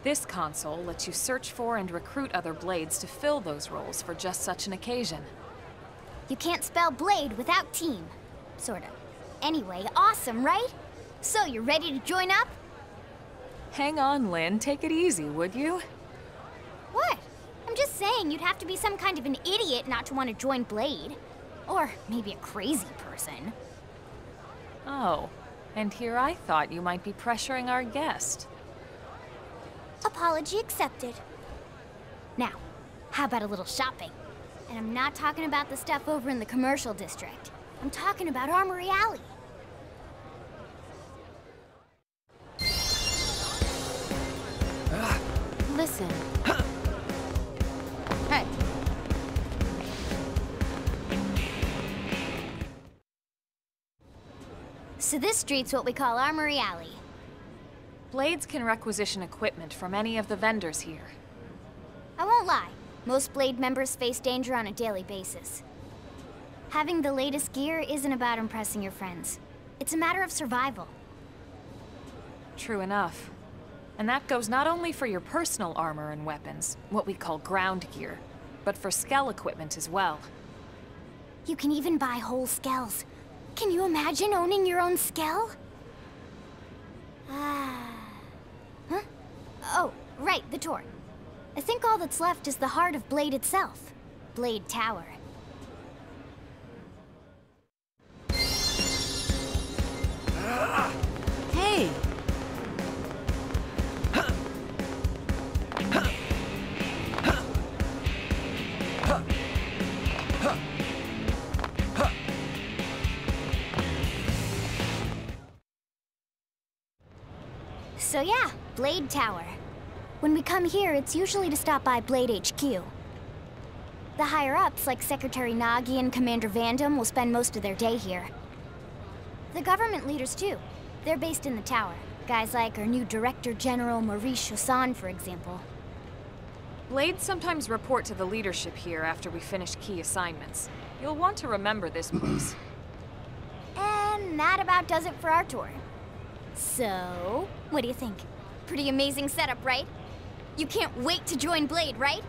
This console lets you search for and recruit other blades to fill those roles for just such an occasion. You can't spell blade without team. Sorta. Anyway, awesome, right? So, you're ready to join up? Hang on, Lynn. Take it easy, would you? What? I'm just saying you'd have to be some kind of an idiot not to want to join Blade. Or maybe a crazy person. Oh, and here I thought you might be pressuring our guest. Apology accepted. Now, how about a little shopping? And I'm not talking about the stuff over in the commercial district. I'm talking about Armory Alley. Listen. Hey. So this street's what we call Armory Alley. Blades can requisition equipment from any of the vendors here. I won't lie, most Blade members face danger on a daily basis. Having the latest gear isn't about impressing your friends. It's a matter of survival. True enough. And that goes not only for your personal armor and weapons, what we call ground gear, but for skell equipment as well. You can even buy whole skells. Can you imagine owning your own skell? Huh? Oh, right, the Tor. I think all that's left is the heart of Blade itself. Blade Tower. Hey! So yeah, Blade Tower. When we come here, it's usually to stop by Blade HQ. The higher-ups, like Secretary Nagi and Commander Vandam, will spend most of their day here. The government leaders, too. They're based in the tower. Guys like our new Director General Maurice Chassan, for example. Blades sometimes report to the leadership here after we finish key assignments. You'll want to remember this place. And that about does it for our tour. So, what do you think? Pretty amazing setup, right? You can't wait to join Blade, right?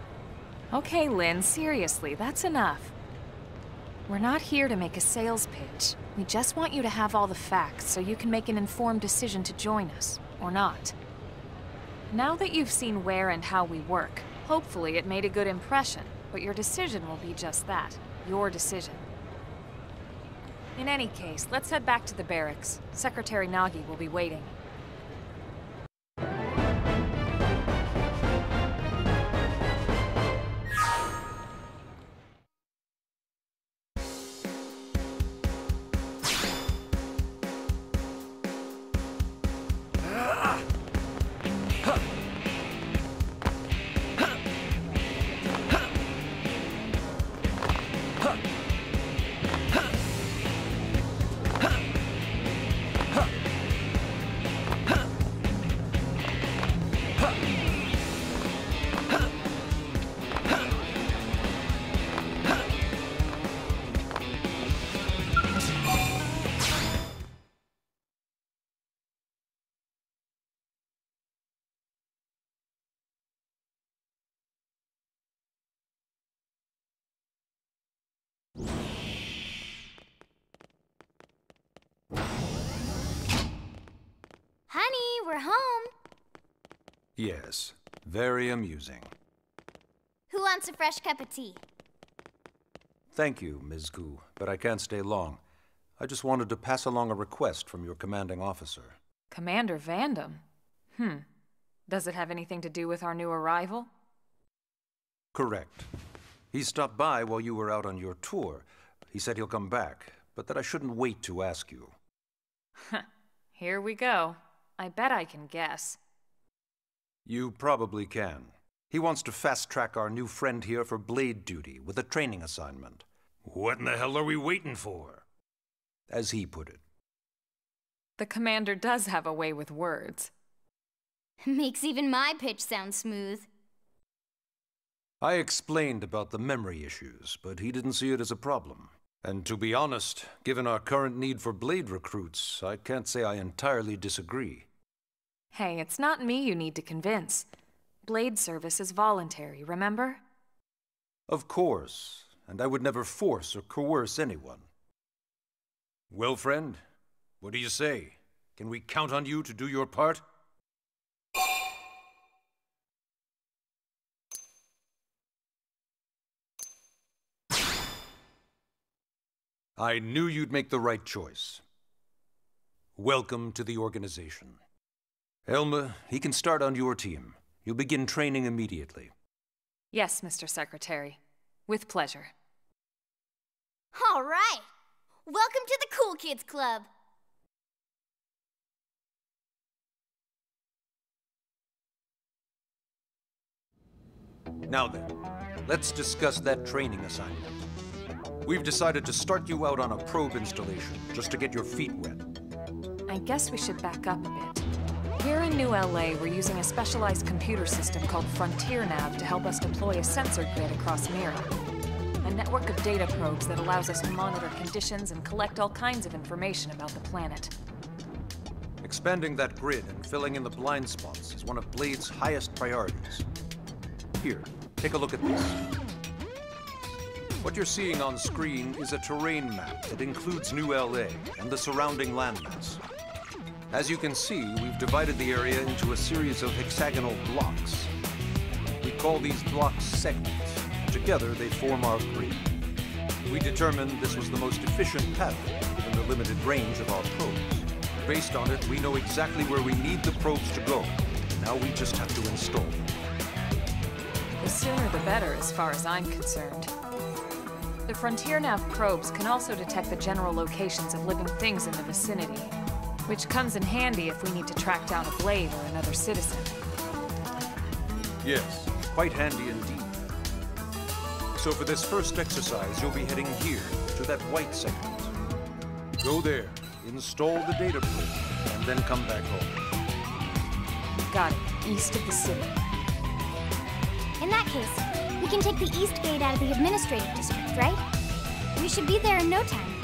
Okay, Lynn, seriously, that's enough. We're not here to make a sales pitch. We just want you to have all the facts so you can make an informed decision to join us, or not. Now that you've seen where and how we work, hopefully it made a good impression, but your decision will be just that, your decision. In any case, let's head back to the barracks. Secretary Nagi will be waiting. Honey, we're home. Yes, very amusing. Who wants a fresh cup of tea? Thank you, Ms. Gu, but I can't stay long. I just wanted to pass along a request from your commanding officer. Commander Vandam? Does it have anything to do with our new arrival? Correct. He stopped by while you were out on your tour. He said he'll come back, but that I shouldn't wait to ask you. Here we go. I bet I can guess. You probably can. He wants to fast-track our new friend here for Blade duty with a training assignment. What in the hell are we waiting for? As he put it. The commander does have a way with words. Makes even my pitch sound smooth. I explained about the memory issues, but he didn't see it as a problem. And to be honest, given our current need for Blade recruits, I can't say I entirely disagree. Hey, it's not me you need to convince. Blade service is voluntary, remember? Of course, and I would never force or coerce anyone. Well, friend, what do you say? Can we count on you to do your part? I knew you'd make the right choice. Welcome to the organization. Elma, he can start on your team. You'll begin training immediately. Yes, Mr. Secretary. With pleasure. All right! Welcome to the Cool Kids Club! Now then, let's discuss that training assignment. We've decided to start you out on a probe installation, just to get your feet wet. I guess we should back up a bit. Here in New LA, we're using a specialized computer system called Frontier Nav to help us deploy a sensor grid across Mira. A network of data probes that allows us to monitor conditions and collect all kinds of information about the planet. Expanding that grid and filling in the blind spots is one of Blade's highest priorities. Here, take a look at this. What you're seeing on screen is a terrain map that includes New LA and the surrounding landmass. As you can see, we've divided the area into a series of hexagonal blocks. We call these blocks segments. Together, they form our grid. We determined this was the most efficient pattern given the limited range of our probes. Based on it, we know exactly where we need the probes to go. Now we just have to install them. The sooner the better, as far as I'm concerned. The Frontier Nav probes can also detect the general locations of living things in the vicinity, which comes in handy if we need to track down a Blade or another citizen. Yes, quite handy indeed. So for this first exercise, you'll be heading here, to that white segment. Go there, install the data probe, and then come back home. Got it. East of the city. In that case, we can take the East Gate out of the administrative district, right? We should be there in no time.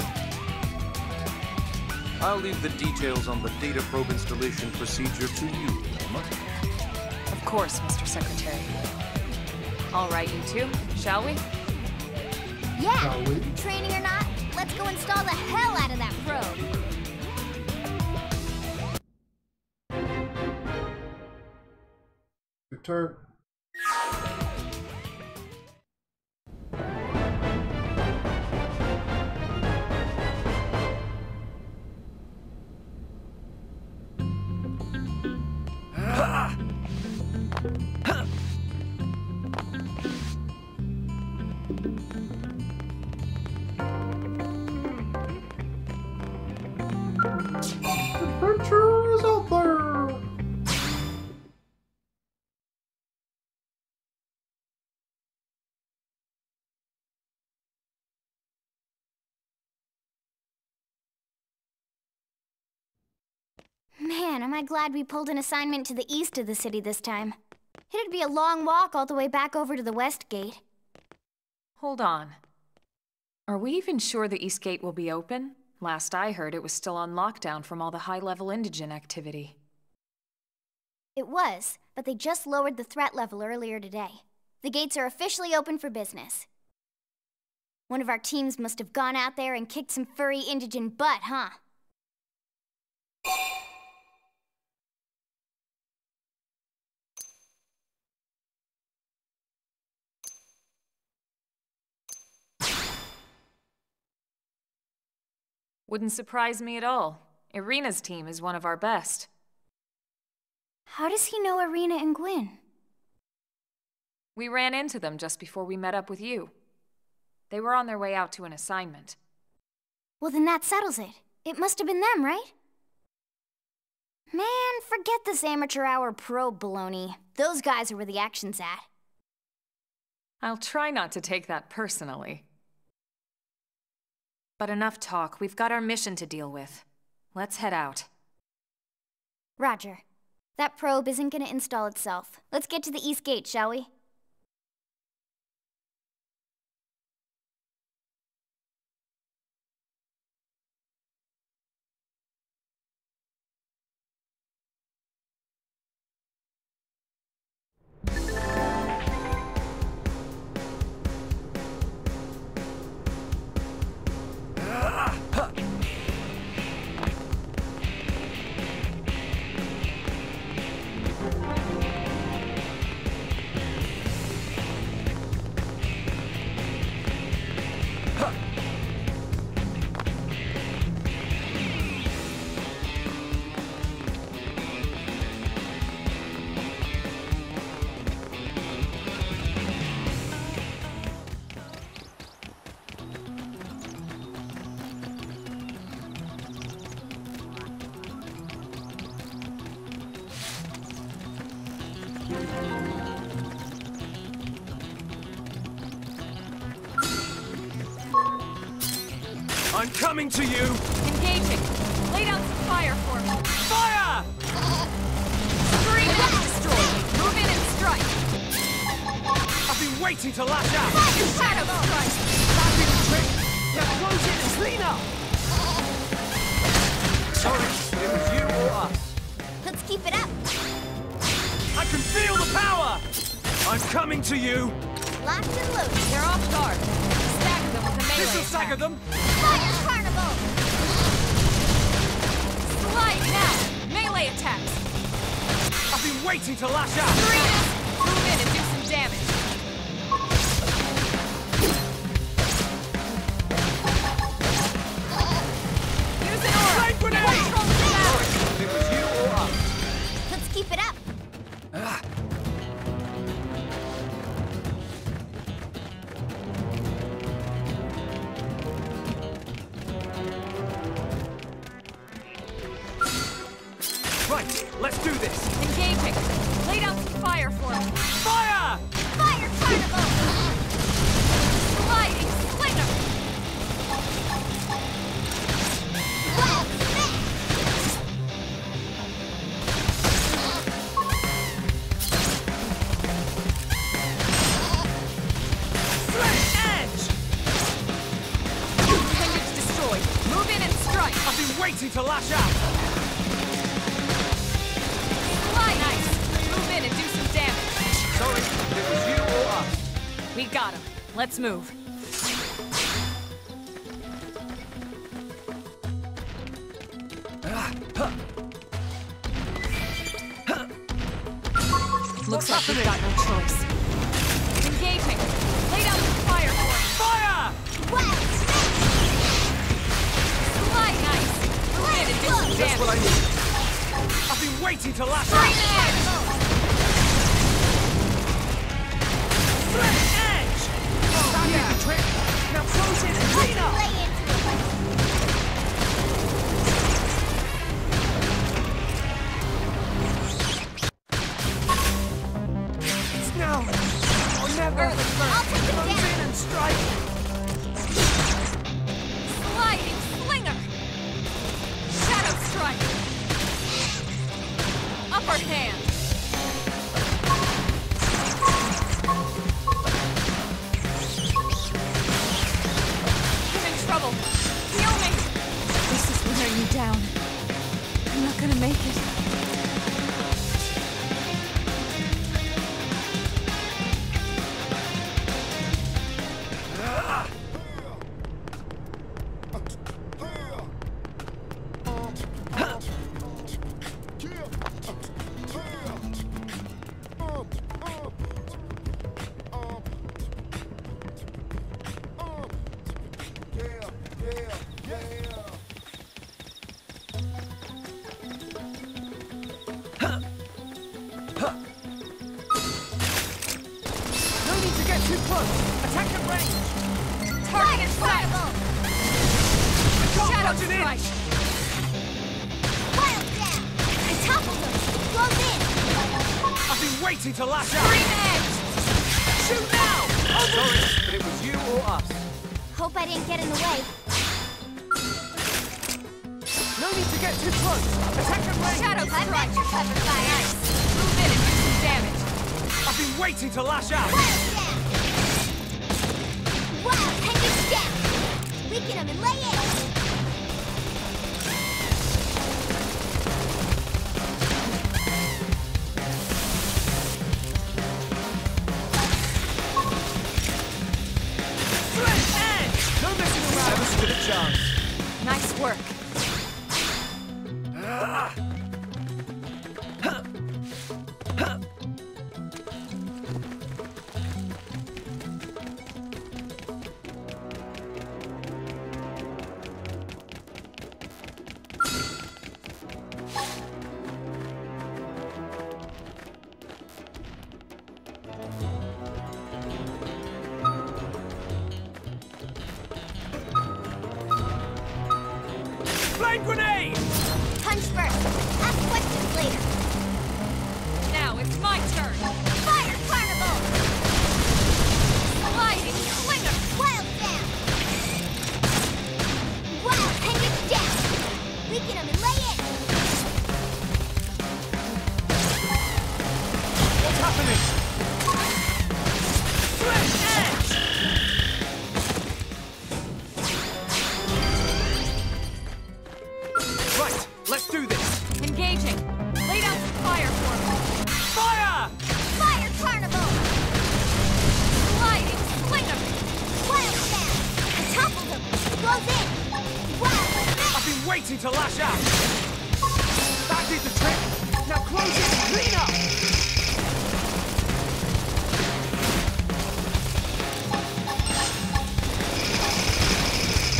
I'll leave the details on the data probe installation procedure to you, Elma. Of course, Mr. Secretary. All right, you two, shall we? Yeah! Shall we? Training or not, let's go install the hell out of that probe! Your turn. Adventure is out there! Man, am I glad we pulled an assignment to the east of the city this time. It'd be a long walk all the way back over to the West Gate. Hold on. Are we even sure the East Gate will be open? Last I heard, it was still on lockdown from all the high-level indigen activity. It was, but they just lowered the threat level earlier today. The gates are officially open for business. One of our teams must have gone out there and kicked some furry indigen butt, huh? Wouldn't surprise me at all. Irina's team is one of our best. How does he know Irina and Gwyn? We ran into them just before we met up with you. They were on their way out to an assignment. Well, then that settles it. It must have been them, right? Man, forget this amateur hour probe baloney. Those guys are where the action's at. I'll try not to take that personally. But enough talk. We've got our mission to deal with. Let's head out. Roger. That probe isn't gonna install itself. Let's get to the east gate, shall we? I'm coming to you! Engaging! Lay down some fire for me! Fire! Screen destroyed! Move in and strike! I've been waiting to lash out! Shadow strike! That'd the trick! Now close it and clean up! Sorry, it was you or us. Let's keep it up. I can feel the power! I'm coming to you! Locked and loaded. They're off guard. Stagger them with a melee This'll attack. stagger them! Fire Carnival! Slide now! Melee attacks! I've been waiting to lash out! Screen! Move in and do some damage. Use an aura! Flame grenade! Control the battle! Sorry, it was you or us. Let's keep it up. Right, let's do this! Engaging! Lay down some fire for me. Fire! Fire Carnival! Sliding slinger! Wild Smash! Sledge edge! Appendage destroyed. Move in and strike. I've been waiting to lash out! Fly nice. Move in and do some damage. Sorry, it was you or us. We got him. Let's move. Looks like we've got no choice. Engaging. Lay down some fire for me. Fire! Wild Smash! Fly nice. Move in and do some Just what I damage. need. I've been waiting to lash Green out! edge. Sledge edge! That did the trick! Now close it and clean up! Lay into It's now or never! Early bird. I'll take it Close down. in and strike! Sliding slinger. Shadow strike. Upper hand. I'm in trouble. Heal me. This is wearing me down. I'm not gonna make it. No need to get too close! Attack at range! Target set. Can't Shadow touch an strike. inch! Wild down! I toppled them! Close in! I've been waiting to lash out! Green edge. Shoot now! Sorry, but it was you or us. Hope I didn't get in the way. No need to get too close! Attack the range! Shadow, I bet you're clever fire. Move in and do some damage. I've been waiting to lash out! Wild down! Wild, hanging down! Weaken him and lay in! No messing around! Never stood a chance. Nice work. Flame grenade! Punch first. Ask questions later. Now it's my turn. Fire carnival! Sliding slinger. Wild down! Wild, hanging down! Weaken him and lay in! What's happening? Fresh edge! Right, let's do this! Engaging. Lay down some fire for me. Fire! Fire carnival! Sliding slinger. Wild down! I toppled him! Goes in! Wild, I've been waiting to lash out! That did the trick! Now close it! Clean up!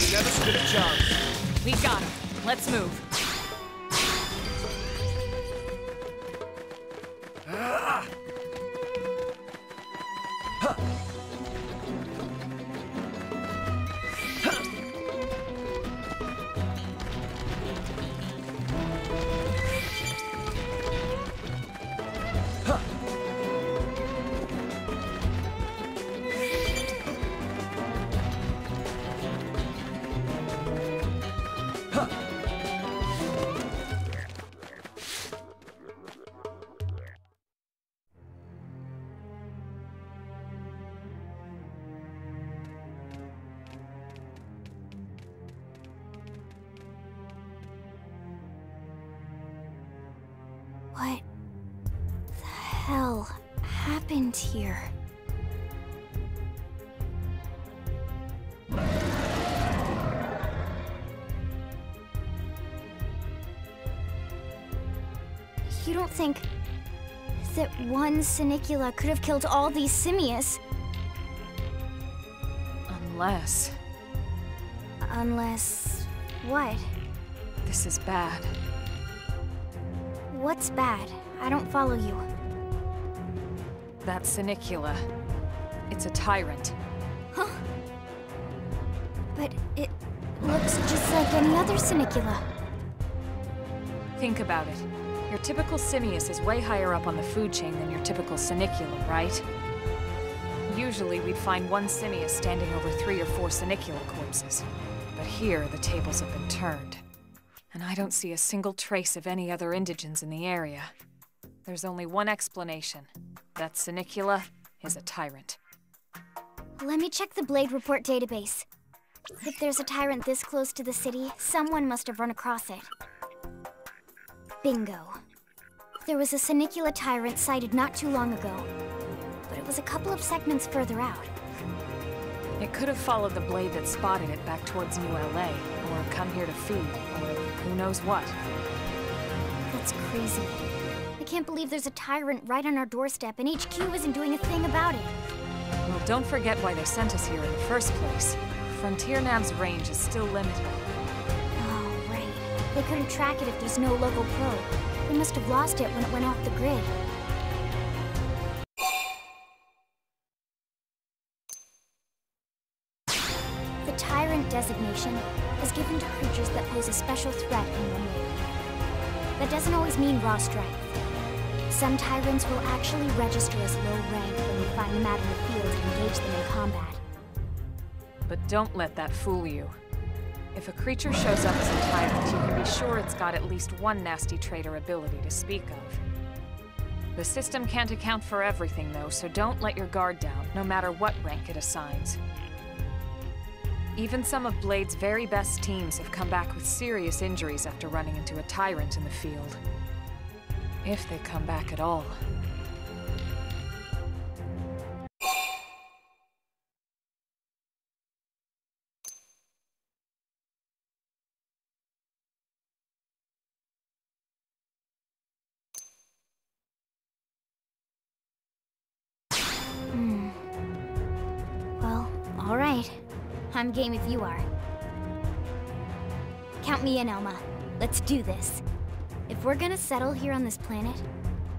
You never stood a chance. We got him. Let's move. What the hell happened here? You don't think that one Sinicula could have killed all these simius? Unless... Unless... what? this is bad. What's bad? I don't follow you. That Sinicula. It's a tyrant. Huh? But it looks just like any other Sinicula. Think about it. Your typical Simius is way higher up on the food chain than your typical Sinicula, right? Usually we'd find one Simius standing over 3 or 4 Sinicula corpses. But here, the tables have been turned. And I don't see a single trace of any other indigents in the area. There's only one explanation. That Sinicula is a tyrant. Let me check the Blade Report database. If there's a tyrant this close to the city, someone must have run across it. Bingo. There was a Sinicula tyrant sighted not too long ago, but it was a couple of segments further out. It could have followed the blade that spotted it back towards New LA, or come here to feed, or who knows what. That's crazy. I can't believe there's a tyrant right on our doorstep and HQ isn't doing a thing about it. Well, don't forget why they sent us here in the first place. Frontier Nav's range is still limited. Oh, right. They couldn't track it if there's no local probe. They must have lost it when it went off the grid. The Tyrant designation is given to creatures that pose a special threat in one way. That doesn't always mean raw strength. Some Tyrants will actually register as low rank when we find them out in the field and engage them in combat. But don't let that fool you. If a creature shows up as a tyrant, you can be sure it's got at least one nasty trait or ability to speak of. The system can't account for everything, though, so don't let your guard down, no matter what rank it assigns. Even some of Blade's very best teams have come back with serious injuries after running into a tyrant in the field. If they come back at all. Well, all right. I'm game if you are. Count me in, Elma. Let's do this. If we're gonna settle here on this planet,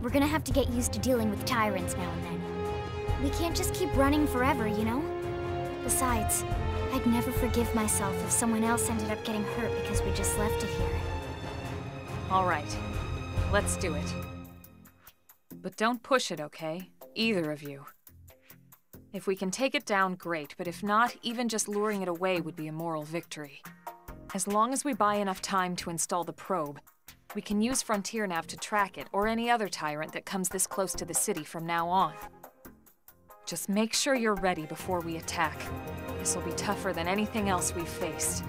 we're gonna have to get used to dealing with tyrants now and then. We can't just keep running forever, you know? Besides, I'd never forgive myself if someone else ended up getting hurt because we just left it here. All right. Let's do it. But don't push it, okay? Either of you. If we can take it down, great, but if not, even just luring it away would be a moral victory. As long as we buy enough time to install the probe, we can use Frontier Nav to track it, or any other tyrant that comes this close to the city from now on. Just make sure you're ready before we attack. This will be tougher than anything else we've faced.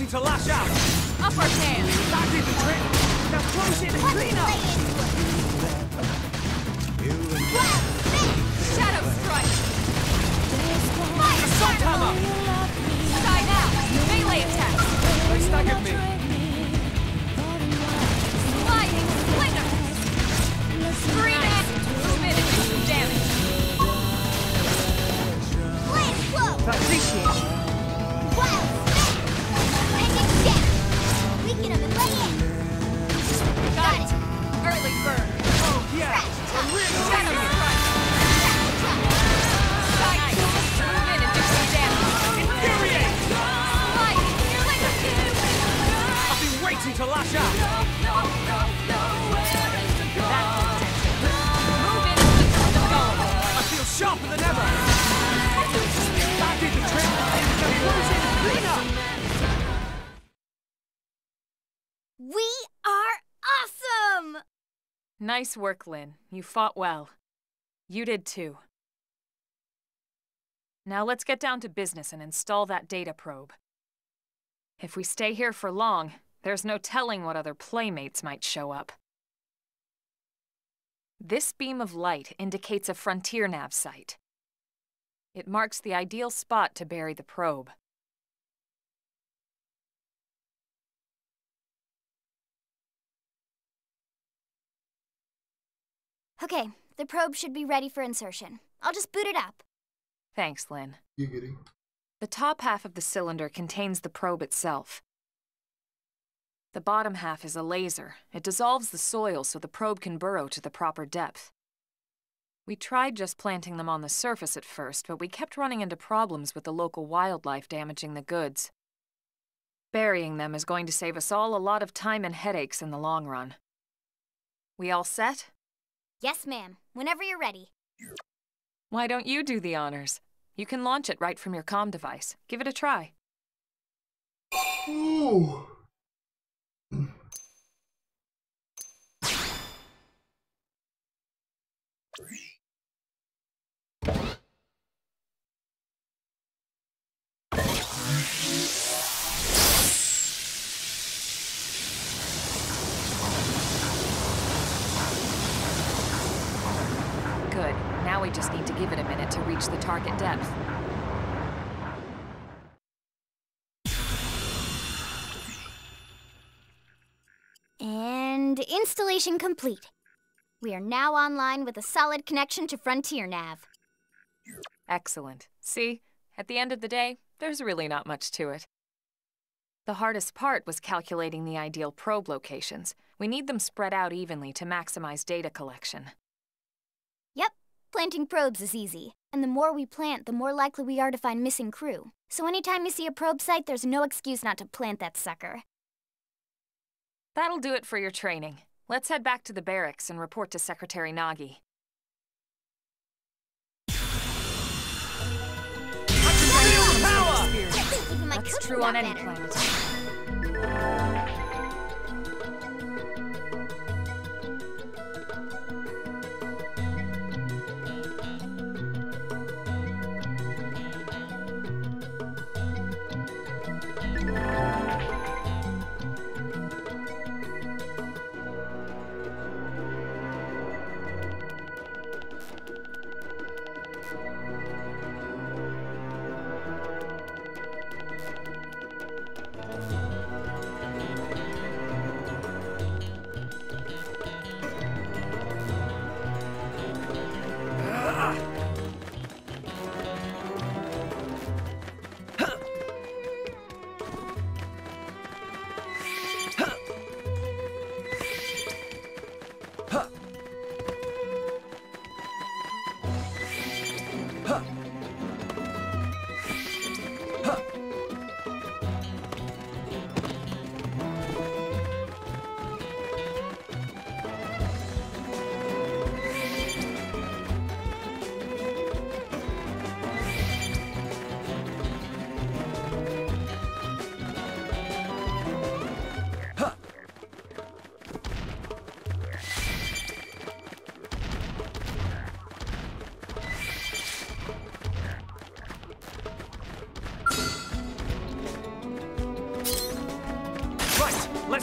waiting to lash out! Upper hand! That did the trick! Now close in and clean up! Shadow strike! Assault hammer! Die now! Melee attack! They staggered me! Sliding slinger! Screen it! Move in and do some damage! Appreciate you. Wild spin! Make it down! Weaken him and lay in! Got it! Early bird! Oh, yeah! I'm really Shadow liking it! strike! Move in and do some damage! Infuriate! Sliding slinger! I've been waiting to lash out! Move in and keep them going! I feel sharper than ever! That did the trick! Now close in and clean up! We are awesome! Nice work, Lynn. You fought well. You did too. Now let's get down to business and install that data probe. If we stay here for long, there's no telling what other playmates might show up. This beam of light indicates a Frontier Nav site. It marks the ideal spot to bury the probe. Okay, the probe should be ready for insertion. I'll just boot it up. Thanks, Lynn. Giggity. The top half of the cylinder contains the probe itself. The bottom half is a laser. It dissolves the soil so the probe can burrow to the proper depth. We tried just planting them on the surface at first, but we kept running into problems with the local wildlife damaging the goods. Burying them is going to save us all a lot of time and headaches in the long run. We all set? Yes, ma'am. Whenever you're ready. Why don't you do the honors? You can launch it right from your comm device. Give it a try. Ooh. Good. Now we just need to give it a minute to reach the target depth. And installation complete. We are now online with a solid connection to Frontier Nav. Excellent. See? At the end of the day, there's really not much to it. The hardest part was calculating the ideal probe locations. We need them spread out evenly to maximize data collection. Yep, planting probes is easy. And the more we plant, the more likely we are to find missing crew. So anytime you see a probe site, there's no excuse not to plant that sucker. That'll do it for your training. Let's head back to the barracks and report to Secretary Nagi. That's true on any planet.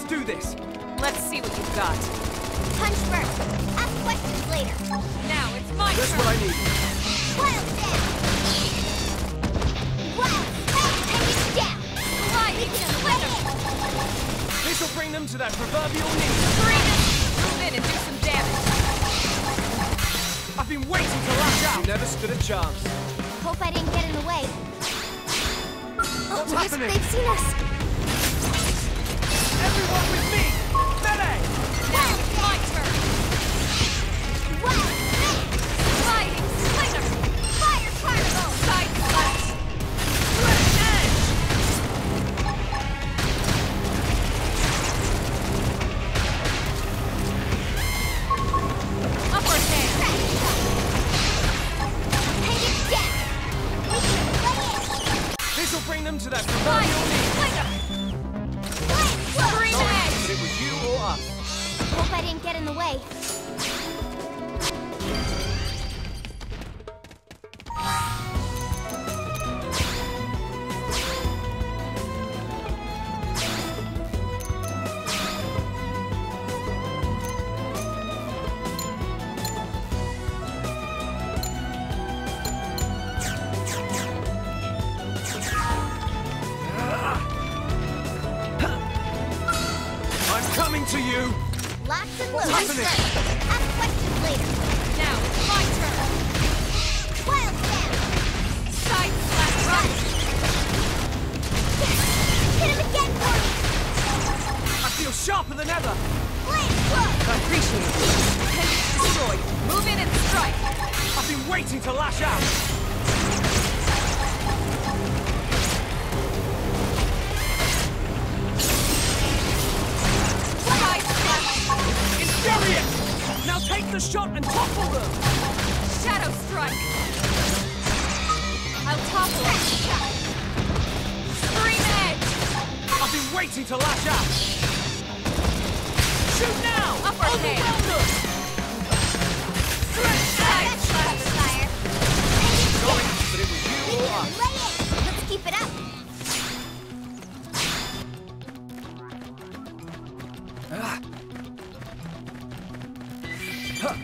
do this! Let's see what you've got. Punch first. Ask questions later. Now it's my That's turn. what I need. Wild down. Wild and down. Sliding splinter. This'll bring them to that proverbial knee. Serena, move in and do some damage. I've been waiting to lash out. You never stood a chance. Hope I didn't get in the way. What's happening? They've seen us. Everyone with me! Melee! Now it's my turn. Wild Sliding splinter. fire particle. Side slash. Switch edge! Upper hand. Take it down. We can play it. This'll bring them to that Sliding proverbial knee. splinter. Green Sorry, edge. but it was you or us. Hope I didn't get in the way. I'm coming to you! Lots and loose. happening? Ask questions later. Now it's my turn. Wild down. Side slash run. Hit him again for me. I feel sharper than ever! Blade close. I appreciate it. Appendage destroyed. Move in and strike. I've been waiting to lash out! Side slash. Infuriate! Now take the shot and topple them! Shadow strike. I'll topple it. Scream edge. I've been waiting to lash out! Shoot now! Upper hand. Overwhelm them! Stretch Side edge! slash. Fire. Sorry, but it was you or us. Lay it. Let's keep it up. Ah. Huh.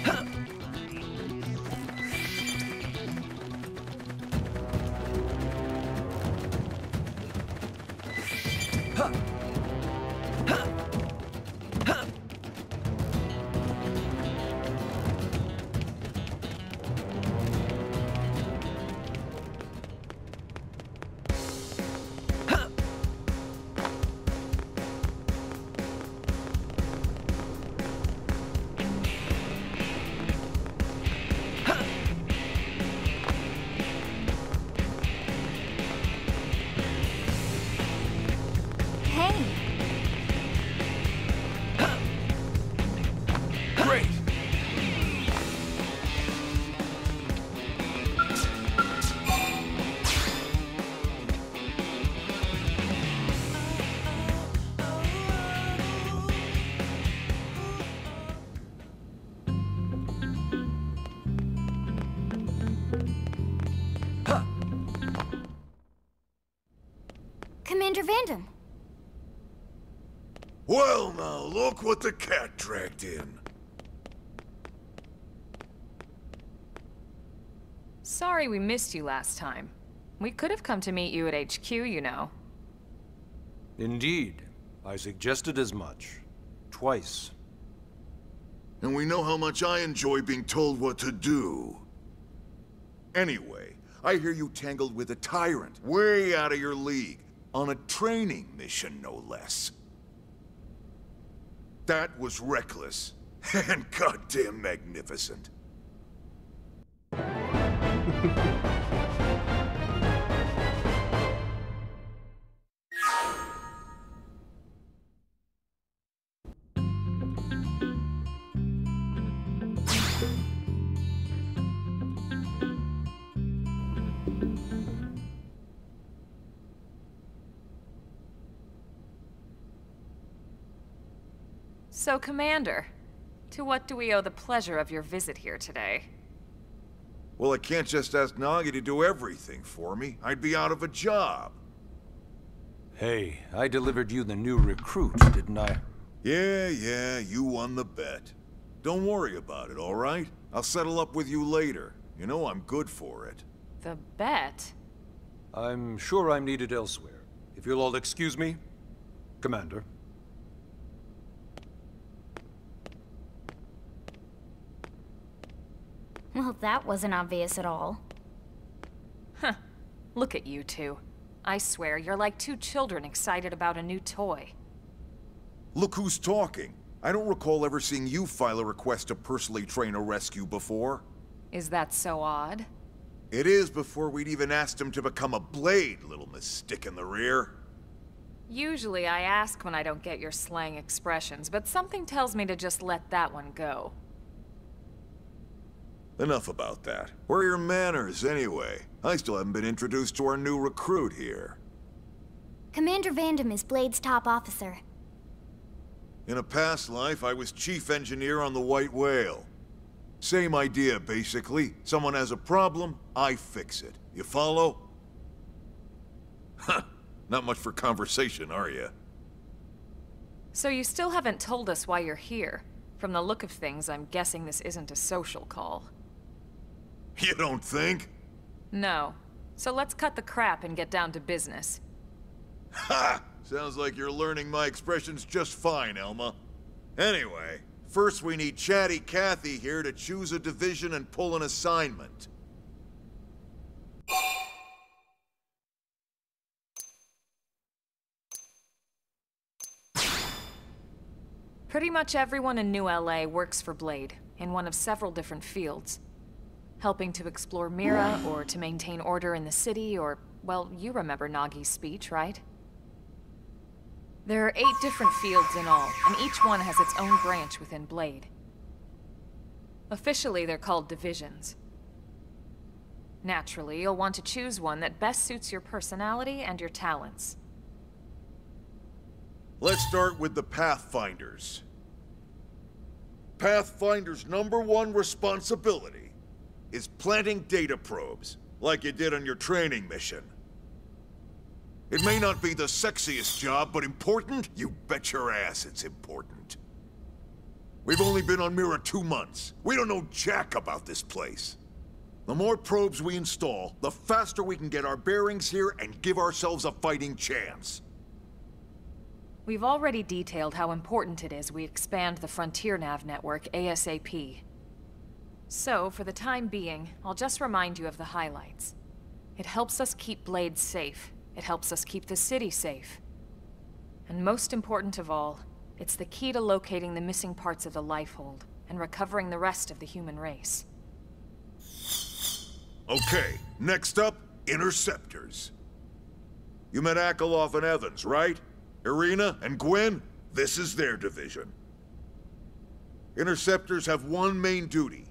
Huh. Huh. Huh. Huh. Hey. Great! Huh. Commander Vandam. Well now, look what the cat dragged in. Sorry we missed you last time. We could have come to meet you at HQ, you know. Indeed. I suggested as much. Twice. And we know how much I enjoy being told what to do. Anyway, I hear you tangled with a tyrant, way out of your league, on a training mission, no less. That was reckless, and goddamn magnificent. So, Commander, to what do we owe the pleasure of your visit here today? Well, I can't just ask Nagi to do everything for me. I'd be out of a job. Hey, I delivered you the new recruit, didn't I? Yeah, you won the bet. Don't worry about it, all right? I'll settle up with you later. You know I'm good for it. The bet? I'm sure I'm needed elsewhere. If you'll all excuse me, Commander. Well, that wasn't obvious at all. Huh. Look at you two. I swear, you're like two children excited about a new toy. Look who's talking. I don't recall ever seeing you file a request to personally train a rescue before. Is that so odd? It is before we'd even asked him to become a blade, little Miss Stick in the Rear. Usually I ask when I don't get your slang expressions, but something tells me to just let that one go. Enough about that. Where are your manners, anyway? I still haven't been introduced to our new recruit here. Commander Vandam is Blade's top officer. In a past life, I was chief engineer on the White Whale. Same idea, basically. Someone has a problem, I fix it. You follow? Huh. Not much for conversation, are you? So you still haven't told us why you're here. From the look of things, I'm guessing this isn't a social call. You don't think? No. So let's cut the crap and get down to business. Ha! Sounds like you're learning my expressions just fine, Elma. Anyway, first we need Chatty Cathy here to choose a division and pull an assignment. Pretty much everyone in New LA works for Blade, in one of several different fields. Helping to explore Mira, or to maintain order in the city, or, well, you remember Nagi's speech, right? There are 8 different fields in all, and each one has its own branch within Blade. Officially, they're called divisions. Naturally, you'll want to choose one that best suits your personality and your talents. Let's start with the Pathfinders. Pathfinder's #1 responsibility is planting data probes, like you did on your training mission. It may not be the sexiest job, but important? You bet your ass it's important. We've only been on Mira 2 months. We don't know jack about this place. The more probes we install, the faster we can get our bearings here and give ourselves a fighting chance. We've already detailed how important it is we expand the Frontier Nav network ASAP. So, for the time being, I'll just remind you of the highlights. It helps us keep Blade safe. It helps us keep the city safe. And most important of all, it's the key to locating the missing parts of the Lifehold and recovering the rest of the human race. Okay, next up, Interceptors. You met Akerlof and Evans, right? Irina and Gwen? This is their division. Interceptors have one main duty.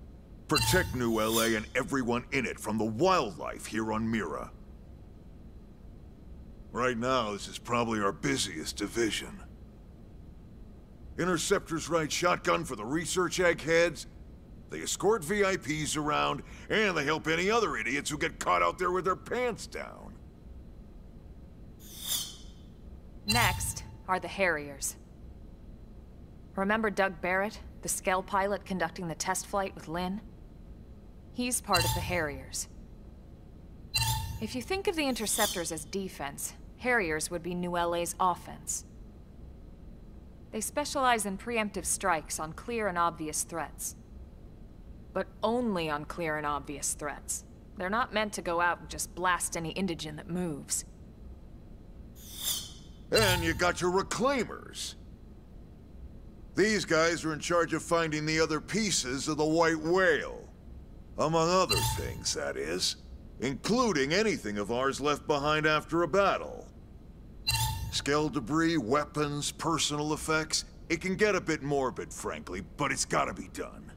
Protect New LA and everyone in it from the wildlife here on Mira. Right now, this is probably our busiest division. Interceptors ride shotgun for the research eggheads, they escort VIPs around, and they help any other idiots who get caught out there with their pants down. Next are the Harriers. Remember Doug Barrett, the Skell pilot conducting the test flight with Lynn? He's part of the Harriers. If you think of the Interceptors as defense, Harriers would be New LA's offense. They specialize in preemptive strikes on clear and obvious threats. But only on clear and obvious threats. They're not meant to go out and just blast any indigene that moves. And you got your Reclaimers. These guys are in charge of finding the other pieces of the White Whale. Among other things, that is. Including anything of ours left behind after a battle. Skell debris, weapons, personal effects. It can get a bit morbid, frankly, but it's gotta be done.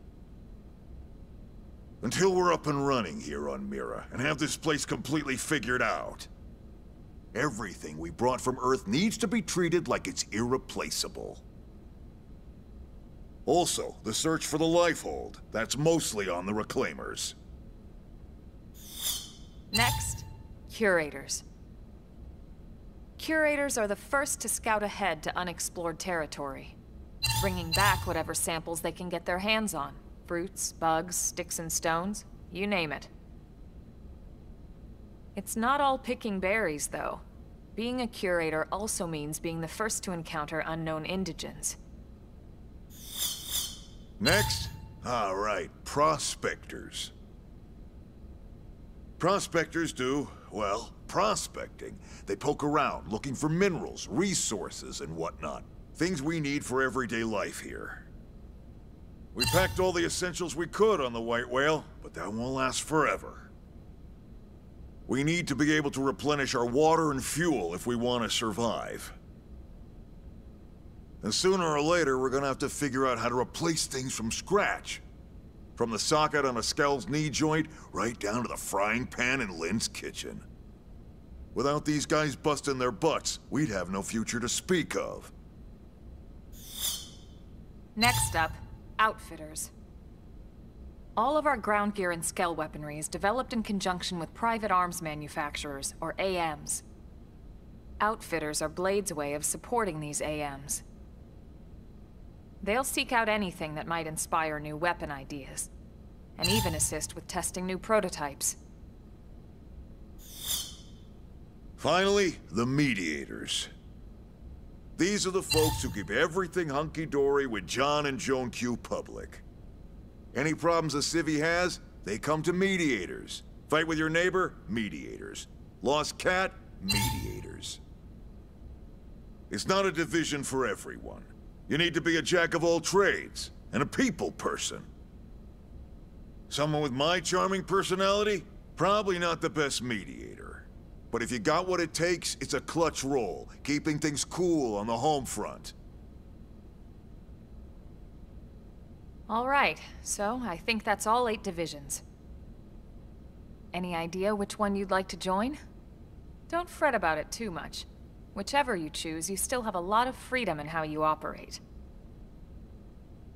Until we're up and running here on Mira, and have this place completely figured out. Everything we brought from Earth needs to be treated like it's irreplaceable. Also, the search for the Lifehold. That's mostly on the Reclaimers. Next, Curators. Curators are the first to scout ahead to unexplored territory, bringing back whatever samples they can get their hands on. Fruits, bugs, sticks and stones, you name it. It's not all picking berries, though. Being a curator also means being the first to encounter unknown indigens. Next? All right, prospectors. Prospectors do, well, prospecting. They poke around, looking for minerals, resources, and whatnot. Things we need for everyday life here. We packed all the essentials we could on the White Whale, but that won't last forever. We need to be able to replenish our water and fuel if we want to survive. And sooner or later, we're gonna have to figure out how to replace things from scratch. From the socket on a Skell's knee joint, right down to the frying pan in Lynn's kitchen. Without these guys busting their butts, we'd have no future to speak of. Next up, outfitters. All of our ground gear and Skell weaponry is developed in conjunction with private arms manufacturers, or AMs. Outfitters are Blade's way of supporting these AMs. They'll seek out anything that might inspire new weapon ideas, and even assist with testing new prototypes. Finally, the mediators. These are the folks who keep everything hunky-dory with John and Joan Q public. Any problems a civvy has, they come to mediators. Fight with your neighbor? Mediators. Lost cat? Mediators. It's not a division for everyone. You need to be a jack of all trades, and a people person. Someone with my charming personality? Probably not the best mediator. But if you got what it takes, it's a clutch role, keeping things cool on the home front. All right, so I think that's all 8 divisions. Any idea which one you'd like to join? Don't fret about it too much. Whichever you choose, you still have a lot of freedom in how you operate.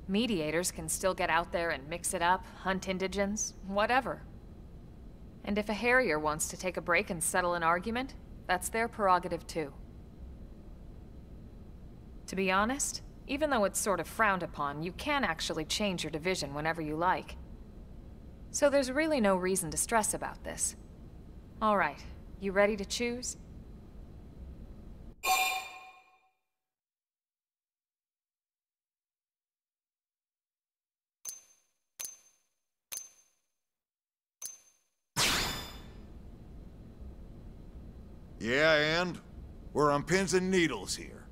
Mediators can still get out there and mix it up, hunt indigens, whatever. And if a Harrier wants to take a break and settle an argument, that's their prerogative too. To be honest, even though it's sort of frowned upon, you can actually change your division whenever you like. So there's really no reason to stress about this. All right, you ready to choose? Yeah, and? We're on pins and needles here.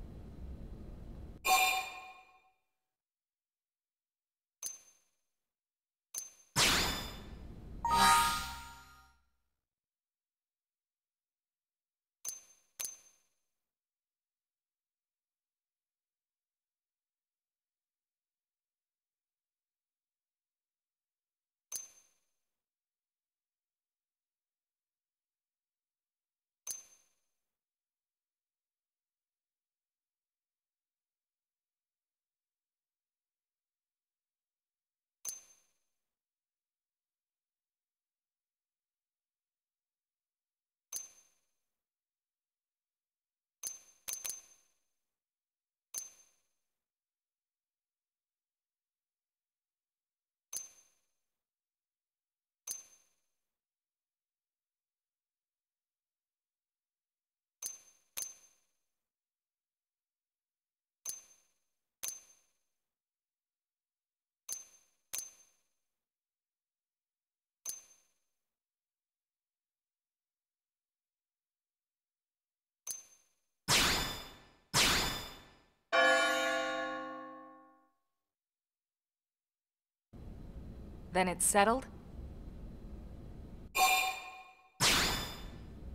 Then it's settled?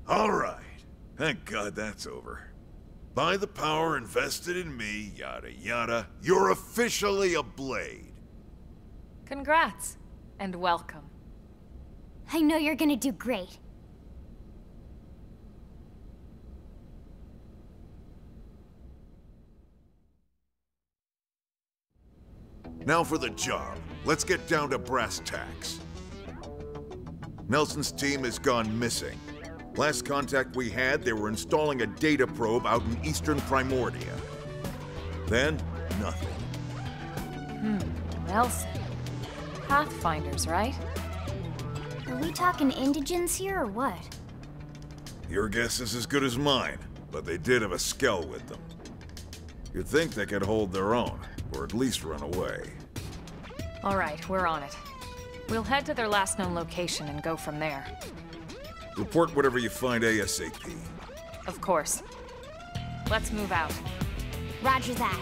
All right. Thank God that's over. By the power invested in me, yada yada, you're officially a Blade. Congrats, and welcome. I know you're gonna do great. Now for the job. Let's get down to brass tacks. Nelson's team has gone missing. Last contact we had, they were installing a data probe out in eastern Primordia. Then, nothing. Nelson. Pathfinders, right? Are we talking indigents here or what? Your guess is as good as mine, but they did have a Skell with them. You'd think they could hold their own, or at least run away. All right, we're on it. We'll head to their last known location and go from there. Report whatever you find ASAP. Of course. Let's move out. Roger that.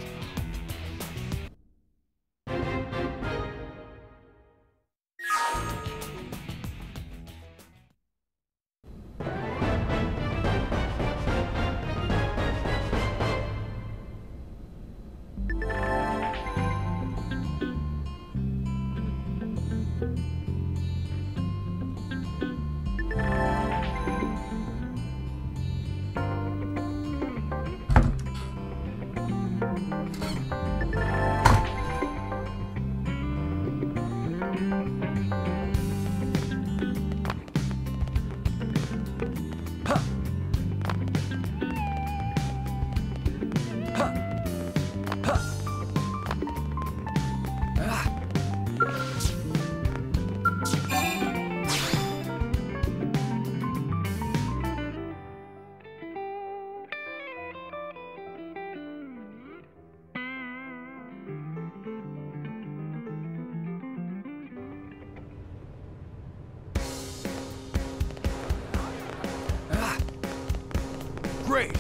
Great!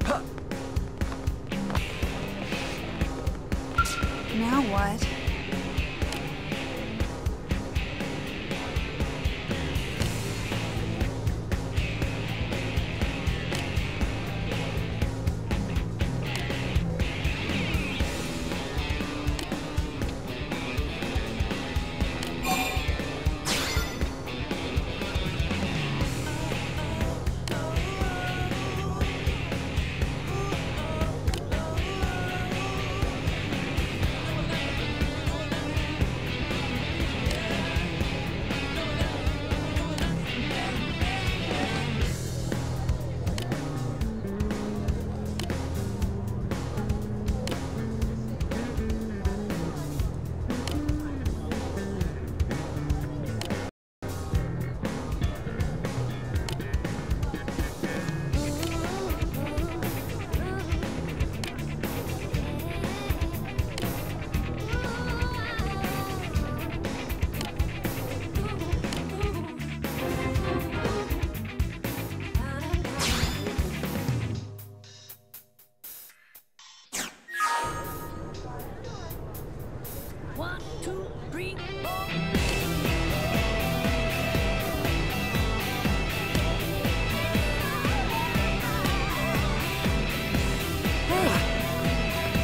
Huh. Now what?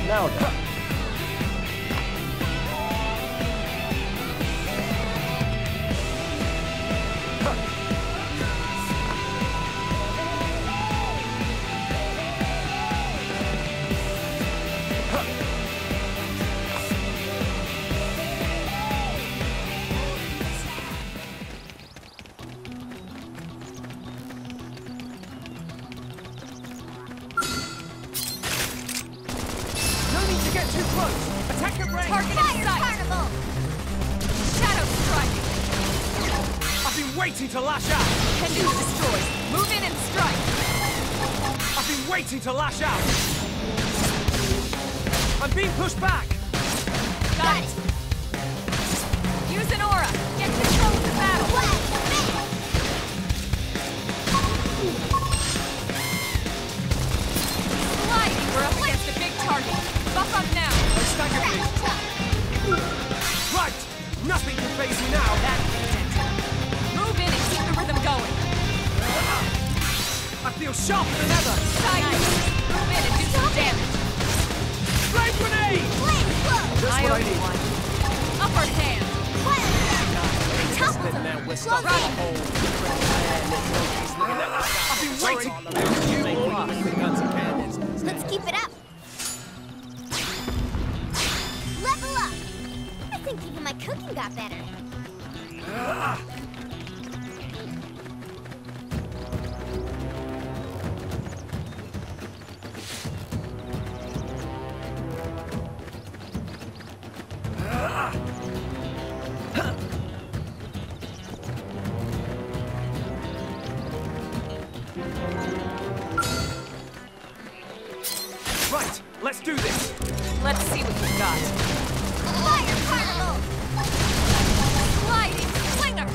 Now then. Get too close! Attack your brain! Target in sight! Carnival! Shadow strike! I've been waiting to lash out! Pendulum destroyed! Move in and strike! I've been waiting to lash out! I'm being pushed back! Got it! Use an aura! Get control of the battle! Sliding! We're up against a big target! Buff up now! They staggered me! Right! Nothing can phase me now! That's it! Move in and keep the rhythm going! I feel sharper than ever! Nice! Move in and do some damage! Flame grenade! Just what I need. Upper hand! I've been waiting! Let's keep it up! Level up! I think even my cooking got better. let's do this. Let's see what you've got. Fire Carnival! Sliding Slinger!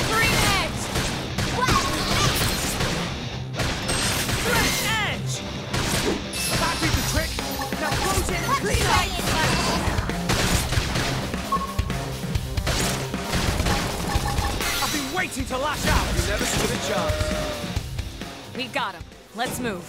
Screen Edge! Stretch Edge! That did the trick. Now close in and clean up. I've been waiting to lash out. You never stood a chance. We got him. Let's move.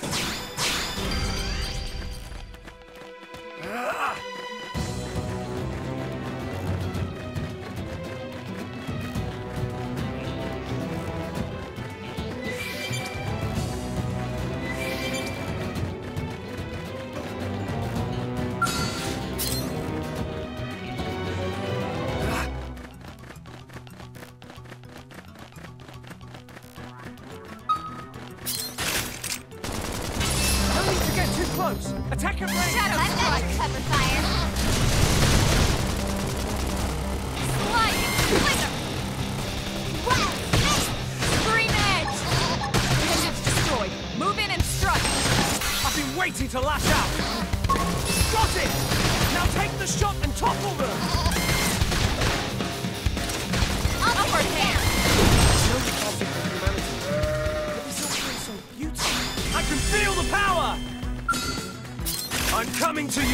Close! Attack at range! Shadow Strike! Cover fire! Sliding Slinger! Screen Edge! Engine's destroyed. Move in and strike! I've been waiting to lash out! Got it! Now take the shot and topple them! Upward hand! No topic of humanity. But this all feels so beautiful. I can feel the power! I'm coming to you!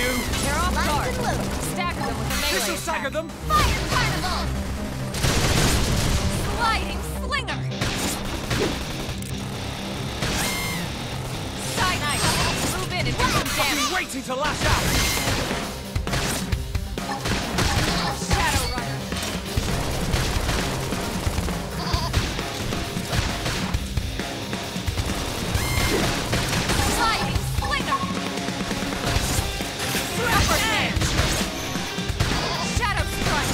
They're off guard. Stagger them with a melee This'll attack. stagger them! Fire Carnival! Sliding Slinger! Side knife! Move in and do some I've damage! been waiting to lash out! Shadow Runner! Sliding Slinger! Upper hand! Shadow Strike!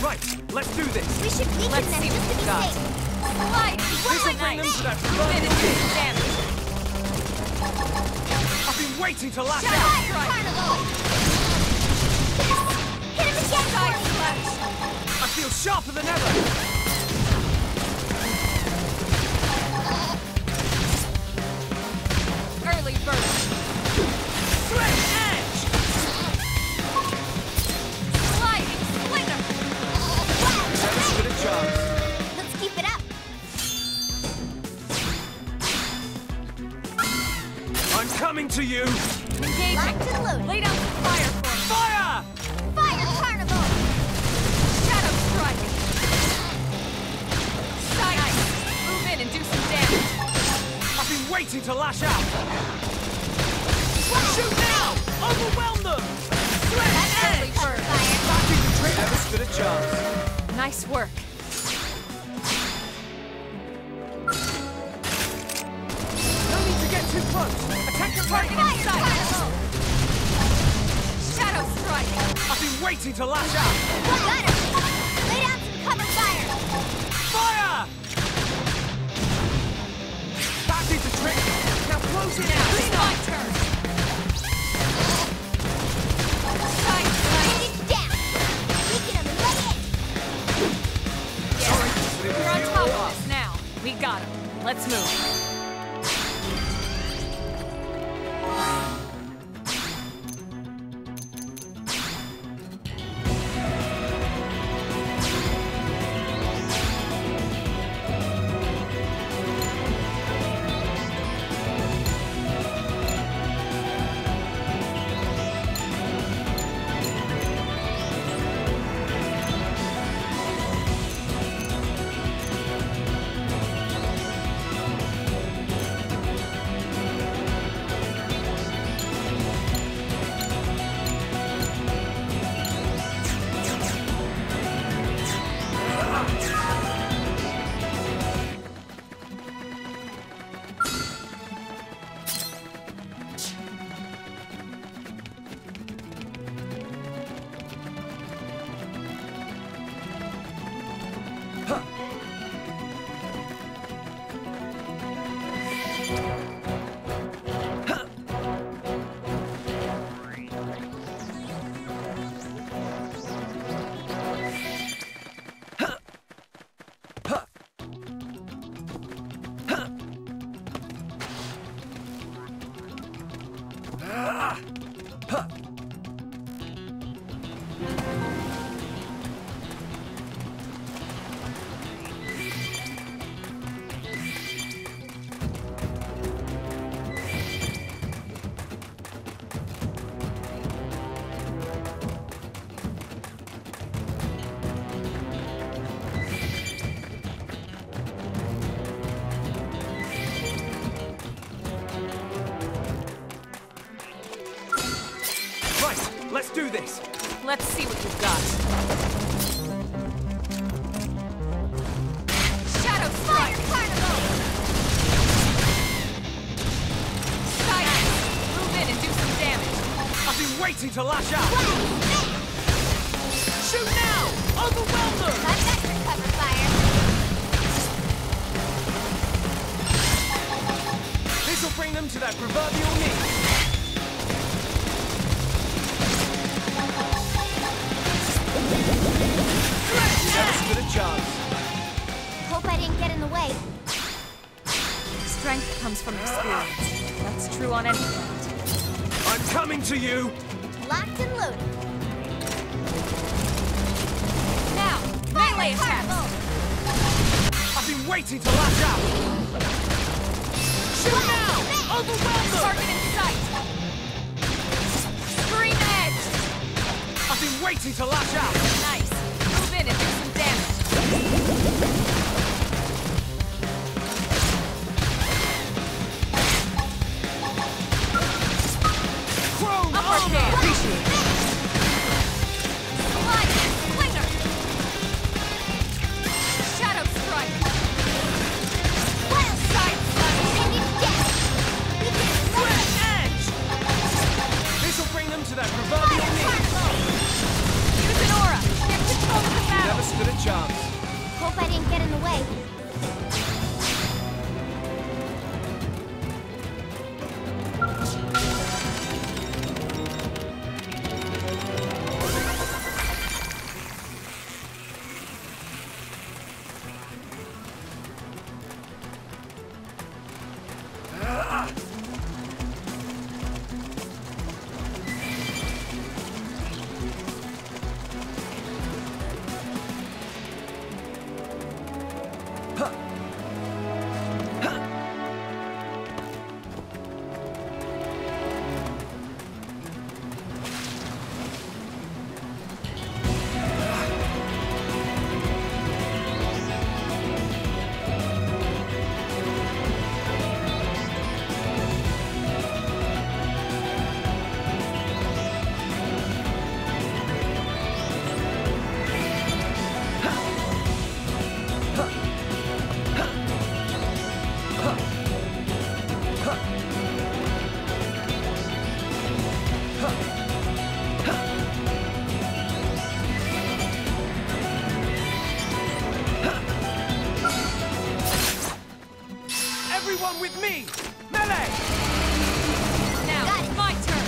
Right, let's do this. We should weaken Let's them see just what to be you've got. safe. Slide! This'll bring them to that Move in and do some damage! I've been waiting to lash Shadow out! Strike! Carnival! Hit him again, Side Morty! Slash! I feel sharper than ever! coming to you! Engaging! Locked and loaded. Lay down some fire for me! Fire! Fire Carnival! Shadow strike! Nice! Move in and do some damage! I've been waiting to lash out! Shoot now! Overwhelm them! Swift edge! Backing the trick never stood a chance. Nice work. No need to get too close. Attack the Target in sight! Shadow strike! I've been waiting to lash out! Got her! Lay down some cover fire! Fire! Backing the trick. Now close it out. It's my turn! Side strike! Take it down! We can eliminate it! Sorry, but it We're on was you top or of us. this now. We got him. Let's move. Let's do this! Let's see what you've got. Shadow strike! Carnival! Side! Move in and do some damage. I've been waiting to lash out! Shoot now! Overwhelm them! I've got your cover fire. This'll bring them to that proverbial knee. Never stood a chance. Hope I didn't get in the way. Strength comes from experience. That's true on any front. I'm coming to you! Locked and loaded. Now, melee attacks! I've been waiting to lash out! Shoot now! Overwhelm them! Target in sight! Scream edge! I've been waiting to lash out! Nice! Move in and do some damage! Chrome Upper armor! hand! Appreciate it! Slide! Slinger! Shadow strike! Wild Side slash! Swift edge! This'll bring them to that proverbial knee. Use an aura! Get control of the battle! Never stood a chance. Hope I didn't get in the way. Everyone with me! Melee! Now, it's my turn!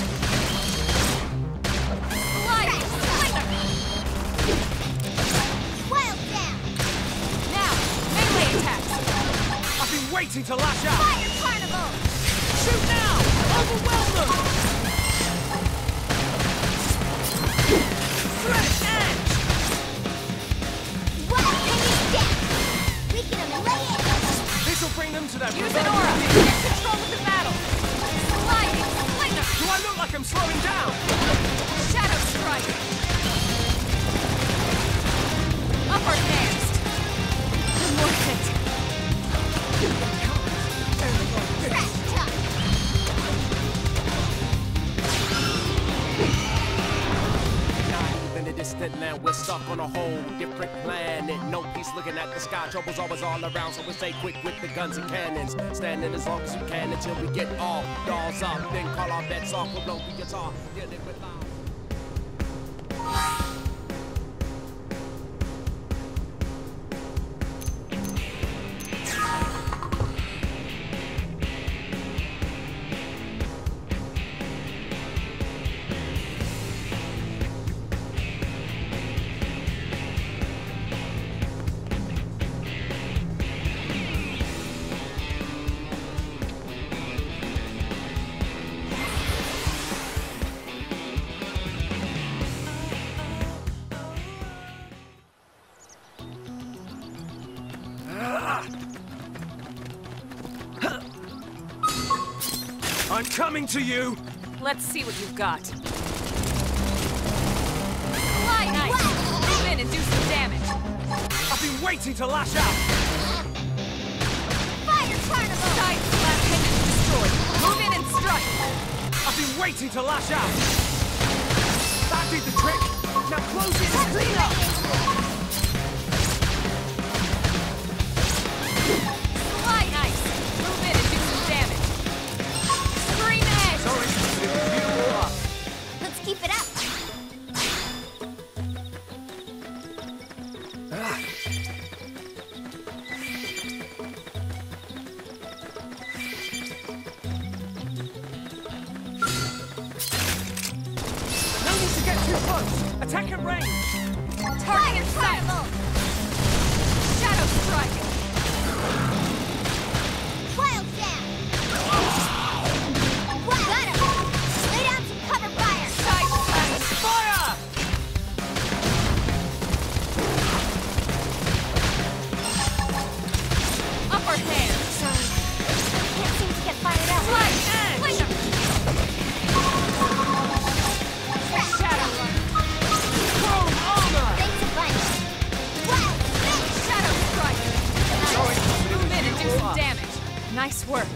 Slide! Wild down! Now, melee attacks! I've been waiting to lash out! Fire carnival! Shoot now! Overwhelm them! Threat edge! Wild hanging death! We can lay it! This'll bring them to their Use an aura! Get control of the battle! Sliding! Lightning! Do I look like I'm slowing down? Shadow strike! Upper cast! One more hit! Trash talk! In a distant land, we're stuck on a whole different planet. No peace looking at the sky, trouble's always all around. So we stay quick with the guns and cannons, standing as long as you can until we get all dolls up. Then call our bets off, we'll blow the guitar, dealing with loud. I'm coming to you! Let's see what you've got. Fly nice! Move in and do some damage. I've been waiting to lash out! Fire carnival! Side slash hanging destroyed. Move in and strike. I've been waiting to lash out! That did the trick! Now close it and clean up! Fly nice! Move in and do some damage. Scream edge! Sorry, but it was you or us. Let's keep it up! No need to get too close! Attack at range! Target set! Shadow strike! Wild down! Wild! Got him! Lay down some cover fire! Side slash! Fire! Upper hand! Sorry. Can't seem to get fired up. Slide edge! Lightning! Shadow run! Chrome armor! Thanks a bunch. Wild finish! Shadow strike! Sorry, but it Move was in and do you or some us. damage. Nice work.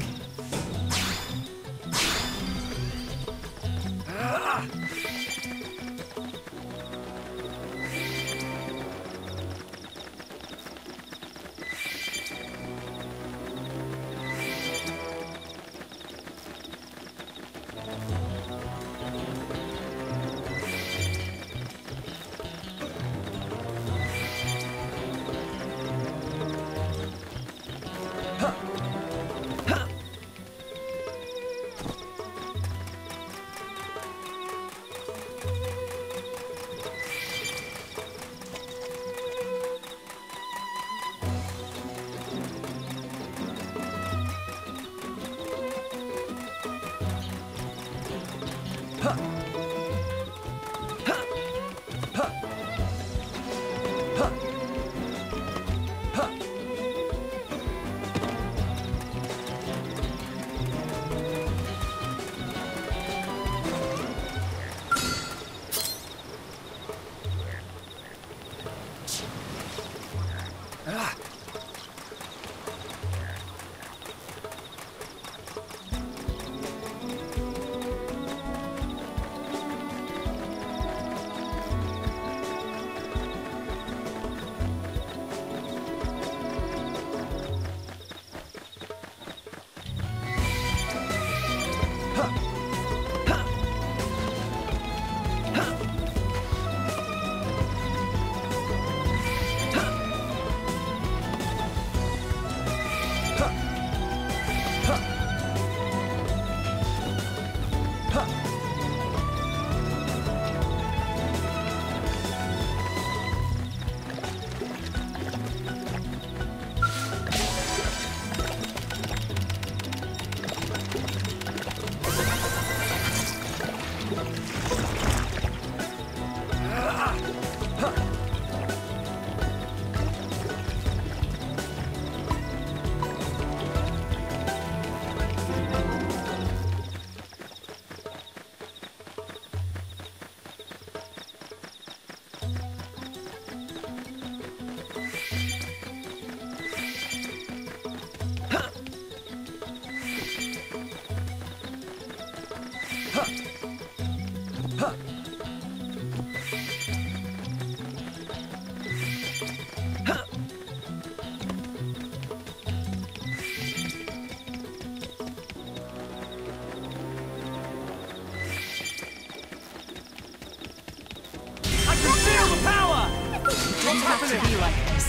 Didn't have to be like this.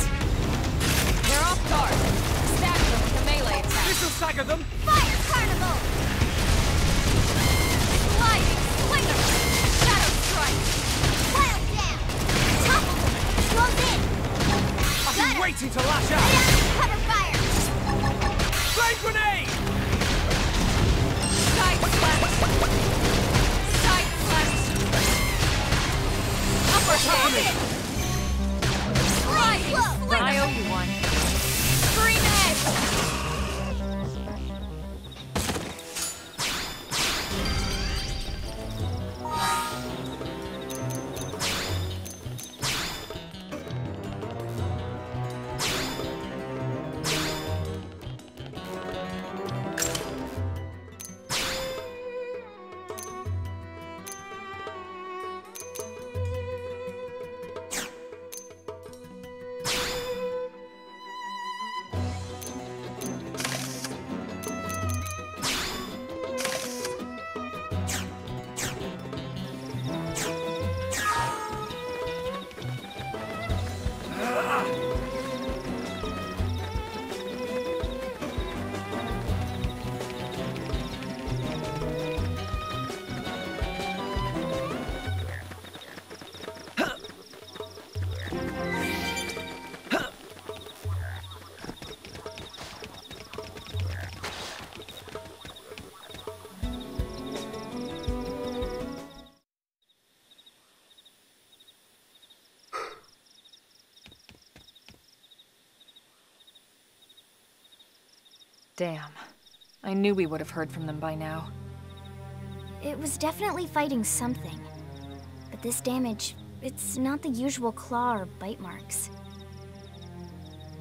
They're off guard. Stagger them with a melee attack. This'll stagger them. Fire Carnival! Sliding Slinger! Shadow Strike! Wild Jam! Topple them! Close in! I've been waiting to lash out! Cover fire! Flame grenade! Side slash! Side slash! Upper hand! I owe you one. Scream Edge! Damn. I knew we would have heard from them by now. It was definitely fighting something. But this damage, it's not the usual claw or bite marks.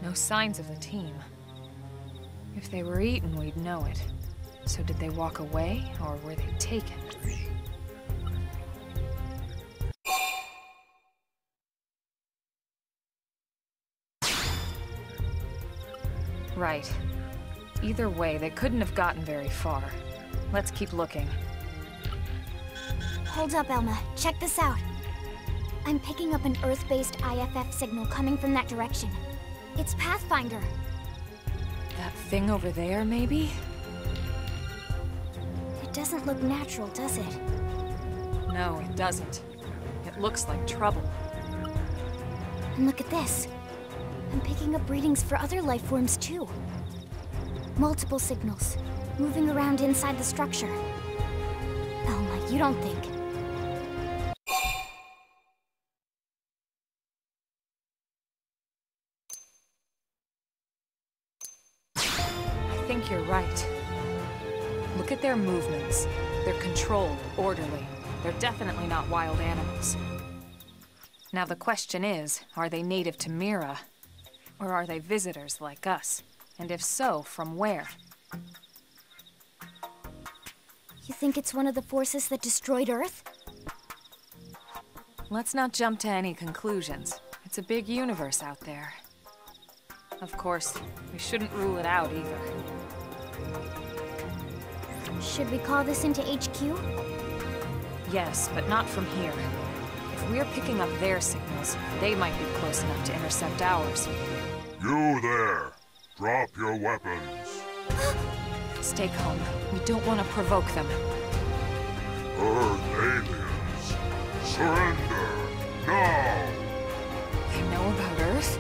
No signs of the team. If they were eaten, we'd know it. So did they walk away, or were they taken? Right. Either way, they couldn't have gotten very far. Let's keep looking. Hold up, Elma. Check this out. I'm picking up an Earth-based IFF signal coming from that direction. It's Pathfinder. That thing over there, maybe? It doesn't look natural, does it? No, it doesn't. It looks like trouble. And look at this. I'm picking up readings for other life forms, too. Multiple signals, moving around inside the structure. Elma, you don't think... I think you're right. Look at their movements. They're controlled, orderly. They're definitely not wild animals. Now the question is, are they native to Mira? Or are they visitors like us? And if so, from where? You think it's one of the forces that destroyed Earth? Let's not jump to any conclusions. It's a big universe out there. Of course, we shouldn't rule it out either. Should we call this into HQ? Yes, but not from here. If we're picking up their signals, they might be close enough to intercept ours. You there! Drop your weapons. stake home. We don't want to provoke them. Earth aliens, surrender now! They know about Earth?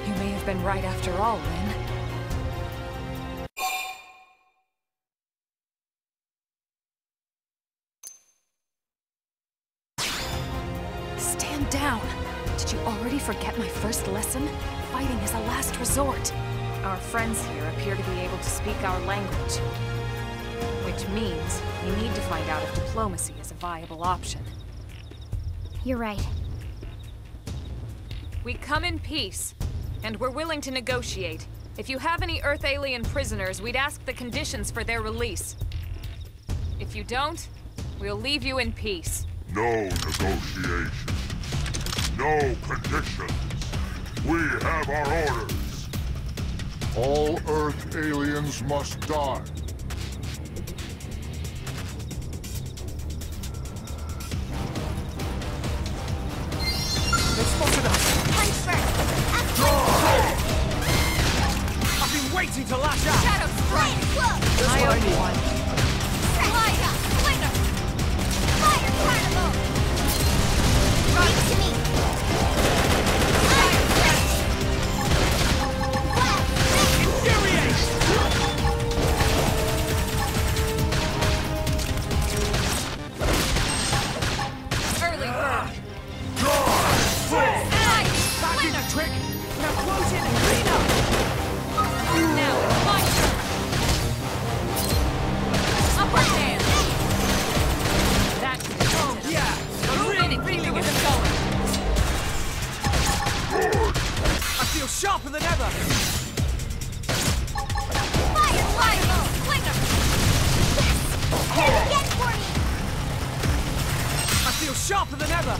You may have been right after all, Lynn. Stand down! Did you already forget my first lesson? Fighting is a last resort. Our friends here appear to be able to speak our language. Which means we need to find out if diplomacy is a viable option. You're right. We come in peace, and we're willing to negotiate. If you have any Earth alien prisoners, we'd ask the conditions for their release. If you don't, we'll leave you in peace. No negotiation. No conditions. We have our orders. All Earth aliens must die. They spotted us! Punch first! I've been waiting to lash out! Shadow strike! That's what I need. Fire! Flinger! Fire carnival! Leave it to me! Fire strike! Infuriate! Early bird! That did the trick! Now close it and clean up! Now it's my turn! Upper hand! That's it. Oh, yeah! Move in and keep it where it's going! I feel sharper than ever! Fire carnival! Flinger! Yes! Get for me! I feel sharper than ever!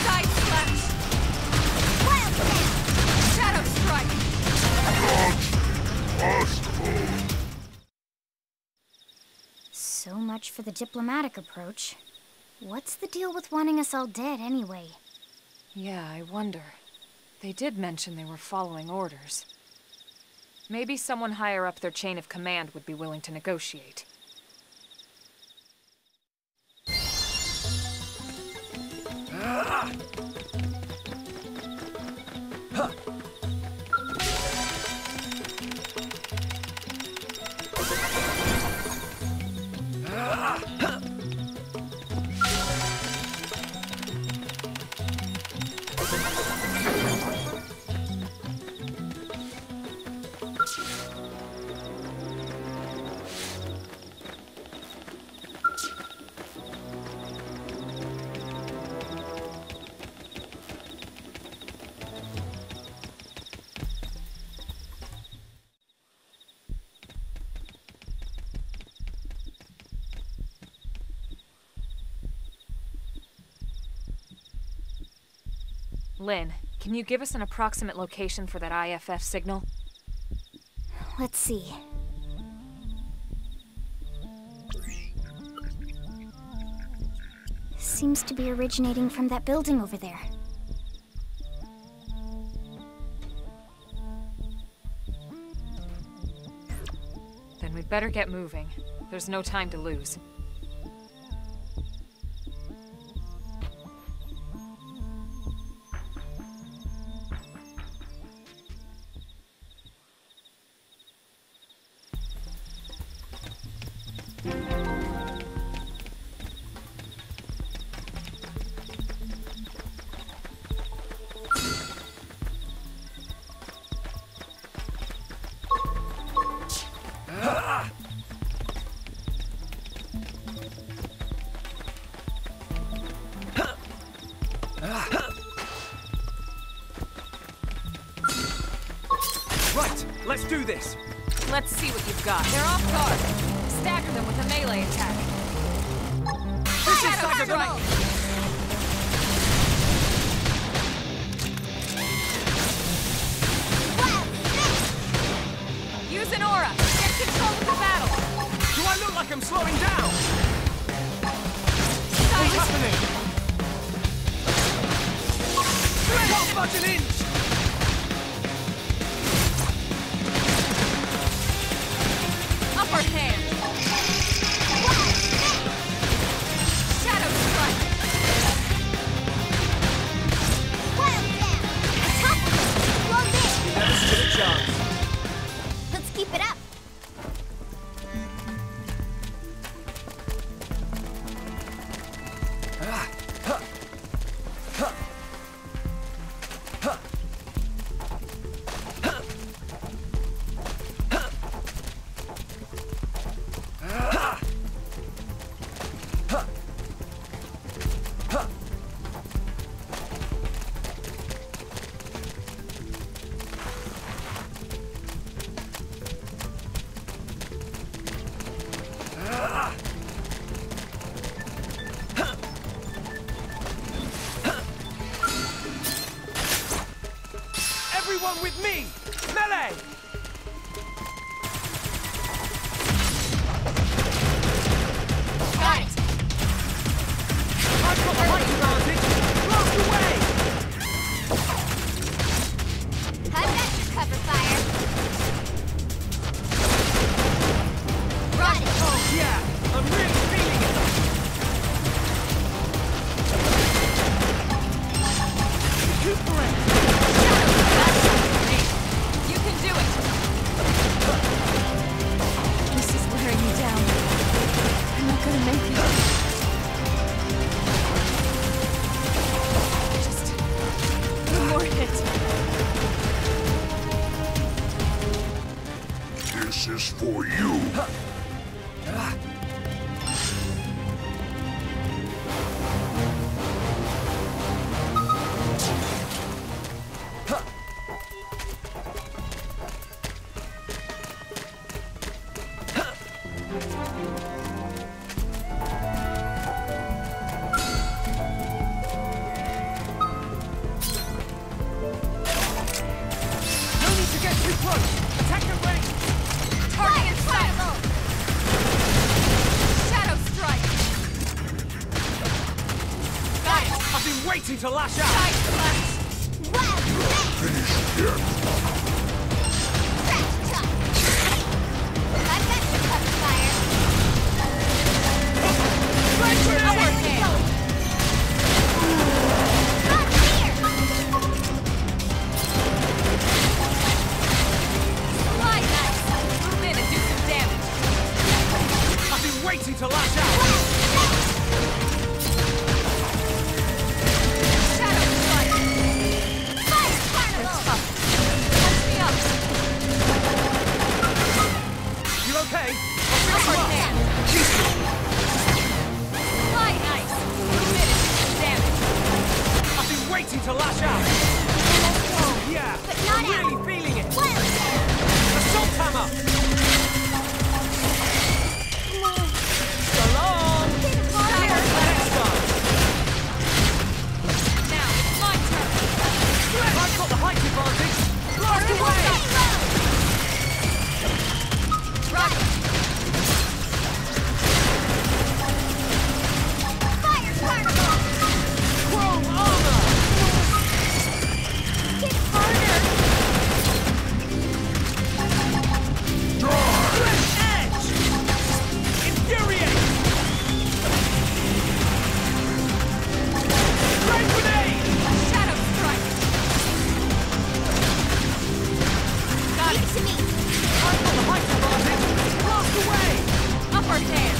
Side slash! Wild snap! Shadow strike! So much for the diplomatic approach. What's the deal with wanting us all dead, anyway? Yeah, I wonder. They did mention they were following orders. Maybe someone higher up their chain of command would be willing to negotiate. Lynn, can you give us an approximate location for that IFF signal? Let's see. Seems to be originating from that building over there. Then we'd better get moving. There's no time to lose. Right, let's do this. Let's see what you've got. They're off guard. Stagger them with a melee attack. This is stagger them up. Use an aura. Get control of the battle. Do I look like I'm slowing down? What's happening? Can't budge an inch. Everyone with me! Melee! Got it! I've got the height advantage! Blast away! I've got your cover fire. Got it! Oh yeah! I'm really feeling it! Recuperate! You can do it! This is wearing me down. I'm not gonna make it. Just one more hit. This is for you. No need to get too close! Attack the range! Target in sight! Shadow strike! Got it! I've been waiting to lash out! Side slash! Finish yet. Crash shot! I've got your cover fire. Upward hand! Not here! Slide knife! Move in and do some damage. I've been waiting to lash out! Shadow strike! Fire carnival! Tough. Catch me up! You okay? Upward hand! Slide knife! Move in and do some damage. I've been waiting to lash out! Oh yeah! But not I'm really out. feeling it! Wild Assault hammer! So long! Shadow slash! Next time! Now it's my turn! I've got the height advantage! Blast away! Rocket! Fire carnival! Chrome armor! Hit harder! Fresh edge! Infuriate! Flame grenade! Shadow strike! Got Give it! it to me! I've got the height advantage! Blast away! Upward hand!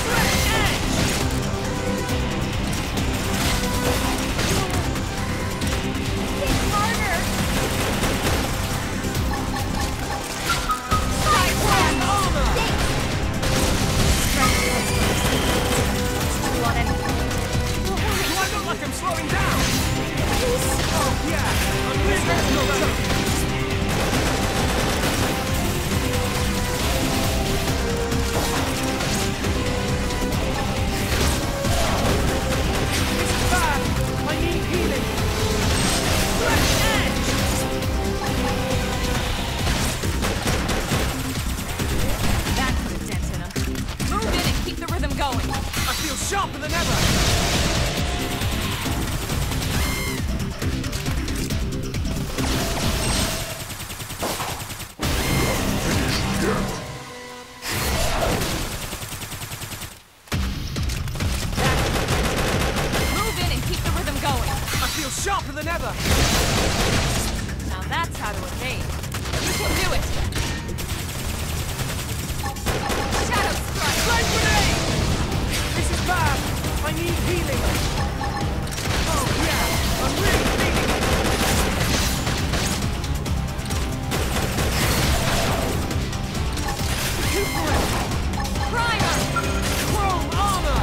Fresh edge! Hit harder! Fire Chrome armor! You want anything? Do I look like I'm slowing down? Oh yeah! I'm really slow. This is bad! I need healing! Fresh edge! That put a dent in him. Move in and keep the rhythm going. I feel sharper than ever! Move in and keep the rhythm going. I feel sharper than ever! Now that's how to evade. You can do it. Shadow strike. Flame grenade! This is bad! I need healing! Oh yeah! I'm really feeling it! Recuperate! Primer. Chrome armor!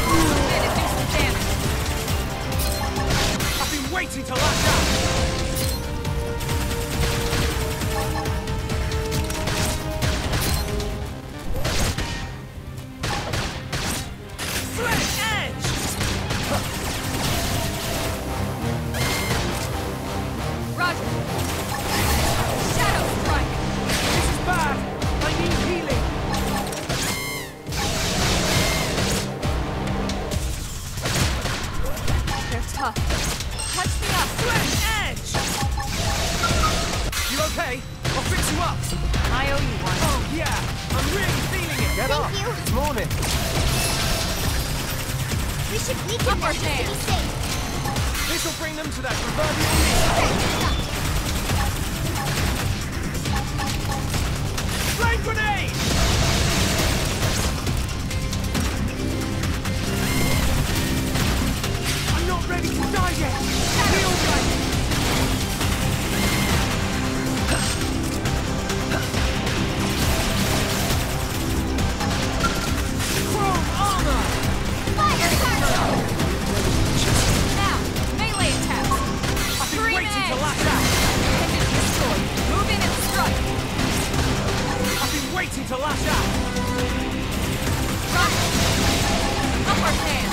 Move in and do some damage. I've been waiting to lash out! Fresh edge! Touch me up! Flesh edge! You okay? I'll fix you up! I owe you one. Oh, yeah! I'm really feeling it! Get up! you. It's morning! We should weaken them to be safe. This'll bring them to that proverbial knee! Flame grenade! I'm not ready to die yet! Feel right! Chrome armor! Fire charge! Now, melee attacks! I've been Green waiting to edge. lash out! Finish this sword. Move in and strike! I've been waiting to lash out! Run! Upward hand!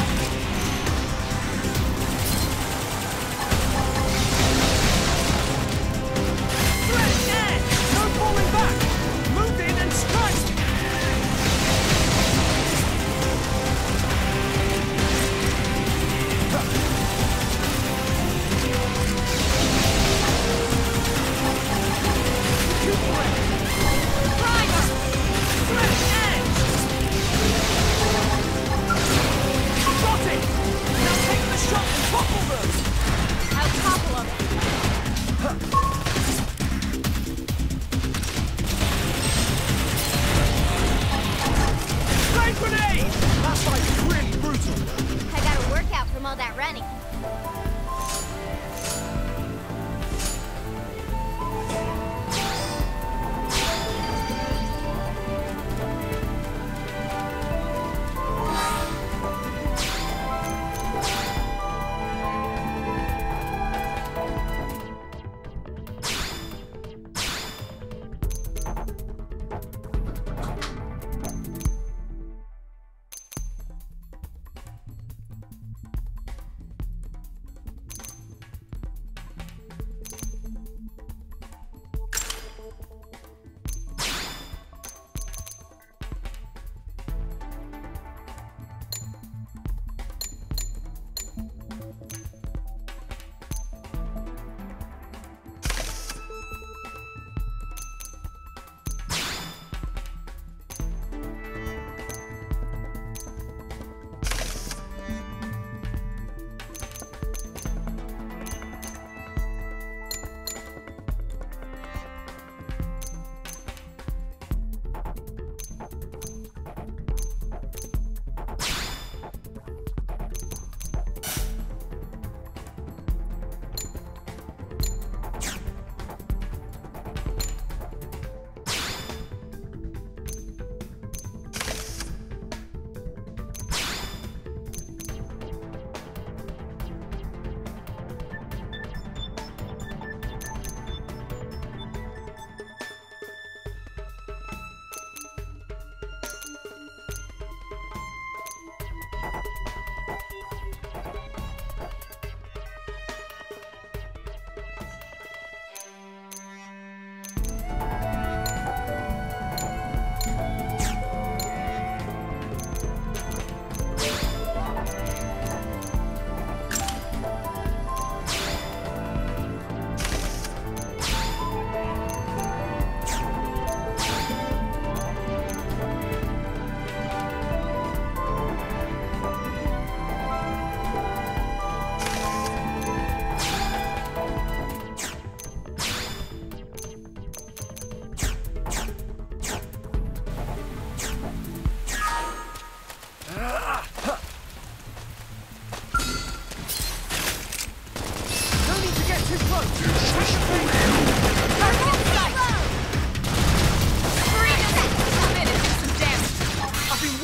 Flesh edge! No falling back! Move in and strike! Primer! Flesh edge! Got it! Now take the shot and topple them! I'll topple him! Flame grenade! That fight is really brutal. I got a workout from all that running.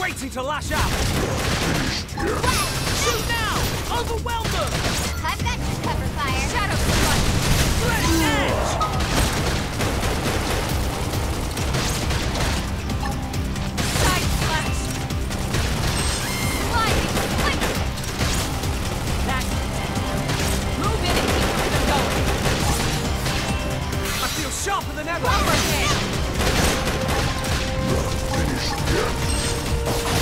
Waiting to lash out! Shoot now! Overwhelm them! I've got your cover fire. Shadow strike! Flesh edge! Side slash! Sliding! Flick! That's it. Move in and keep them going. I feel sharper than ever! Overhand!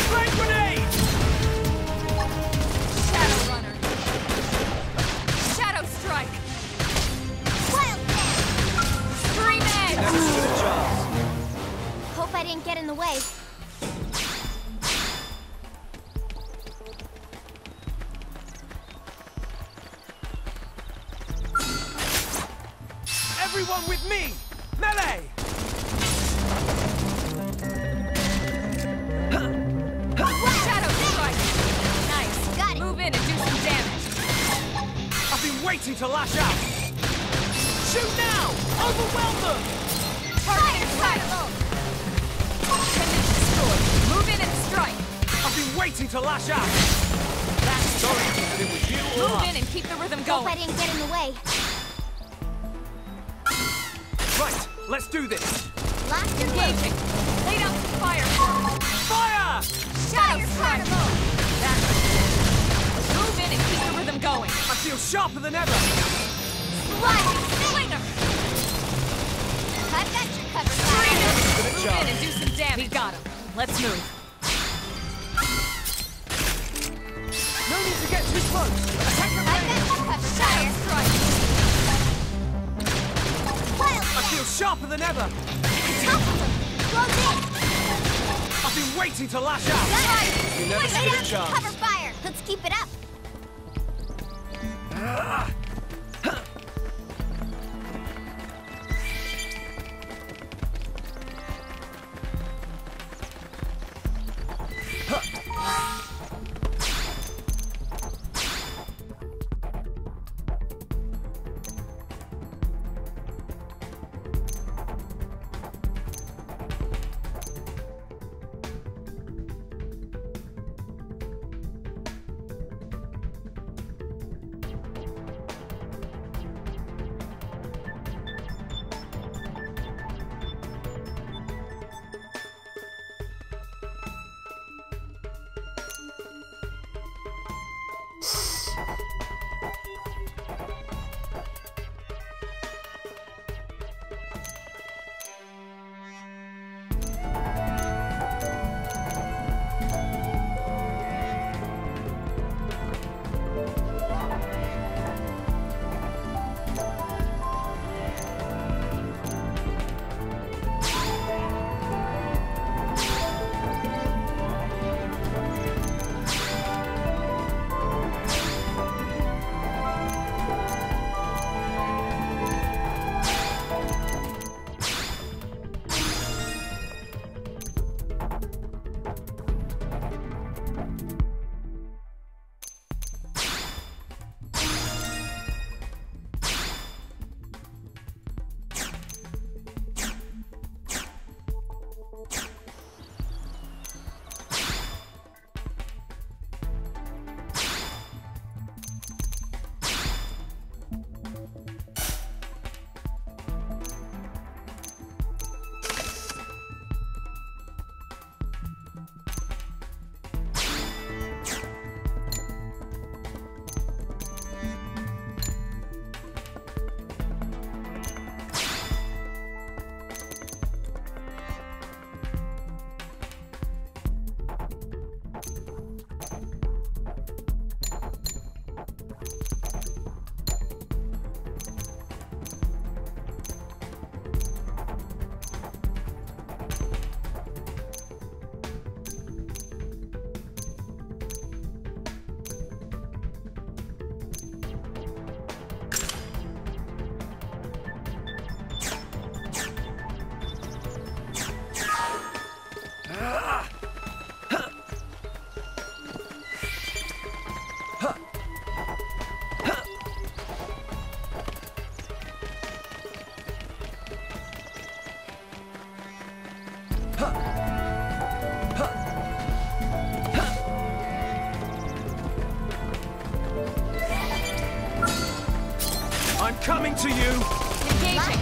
Flame grenade! Shadow runner! Everyone with me! Melee! Shadow strike! Nice. Got it. Move in and do some damage. I've been waiting to lash out! Shoot now! Overwhelm them! Target incredible! Appendage destroyed. Move in and strike. I've been waiting to lash out! That's sorry, but it was you or Move us. in and keep the rhythm Hope I going. didn't get in the way. Right, let's do this! Locked and Engaging. Lay down some fire for me. Fire! Shadow strike. That's it. Move in and keep the rhythm going. I feel sharper than ever! Lightning slinger. I've got your cover, fire. Move in and do some damage. We got him. Let's move. No need to get too close! Attack the I've got range! your cover, Shadow fire. strike. Wild I feel sharper than ever! Topple them. Close in. I've been waiting to lash out! Got it. You never Lay stood a down some chance. cover fire. Let's keep it up. I'm coming to you! Engaging.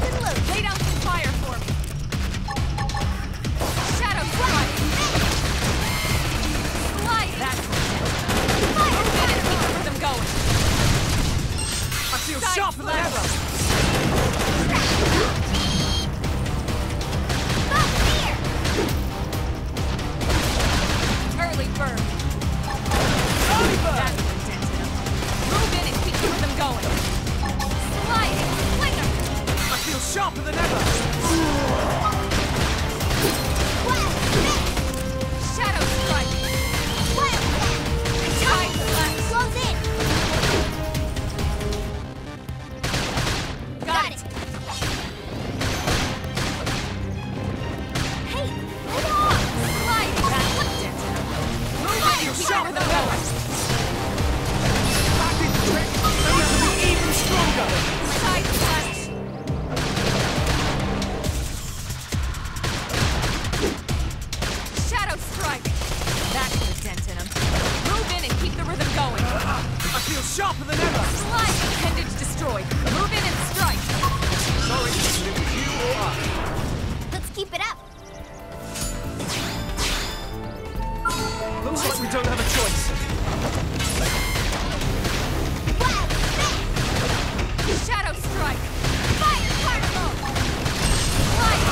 Lay down some fire for me. Shadow strike. Slide. That's it. Fire. Move in and keep the rhythm going. I feel Side sharper than slash. ever! Early bird. Early bird! That's intensive. Move in and keep the rhythm going. Sliding slinger. I feel sharper than ever! Shadow strike. Side slash. Close in. Got it. Slide intended to destroy. Move in and strike. Sorry, but it was you or us. Let's keep it up. Looks like we don't have a choice. Shadow strike. Fire particle. Slide.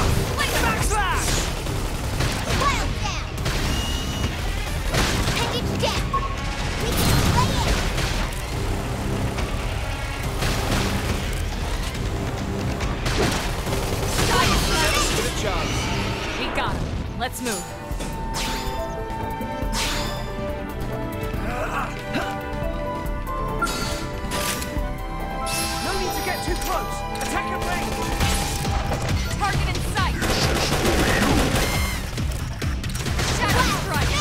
Backslash! Wild down. Appendage down. We can play it. Give it a chance. We got him. Let's move. No need to get too close. Attack at range. Target in sight. Shadow strike.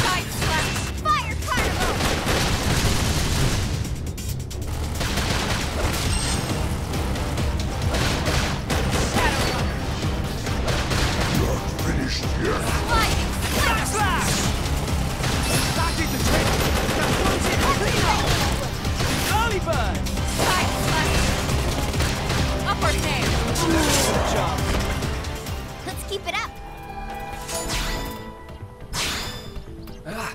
Side slash. Fire particle. Shadow runner. Finished yet. Sliding. Backslash! That did the trick. Now close it. Clean up. Early bird. Side slash. Upper hand. Good job. Let's keep it up. Ah.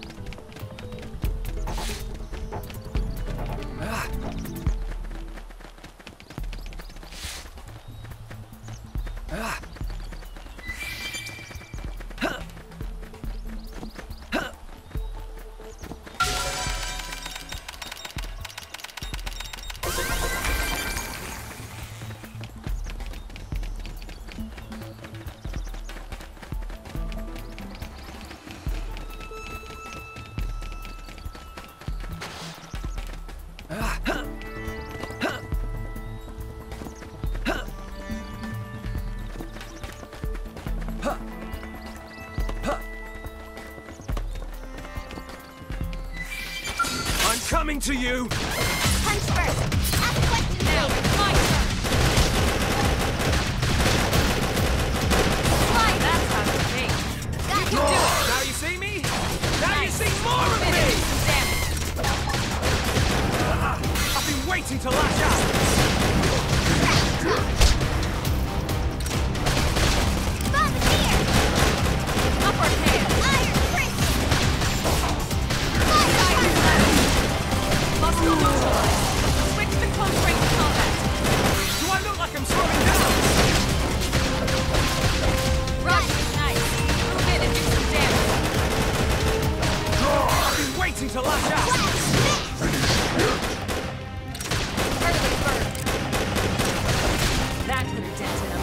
Ah. Ah. I'm coming to you! Punch first. Ask questions Now, later. my turn. Slide. That's how to be. Got You it. can do it. Now you see me? Now you see more of Finish me! some damage. I've been waiting to lash out! Bombardier. Upper hand. Iron Fist. Side slash. Muscle neutralized. Switch to close range combat. Do I look like I'm slowing down? Rush is nice. Move in and do some damage. I've been waiting to lash out! Early bird. That could have dented him.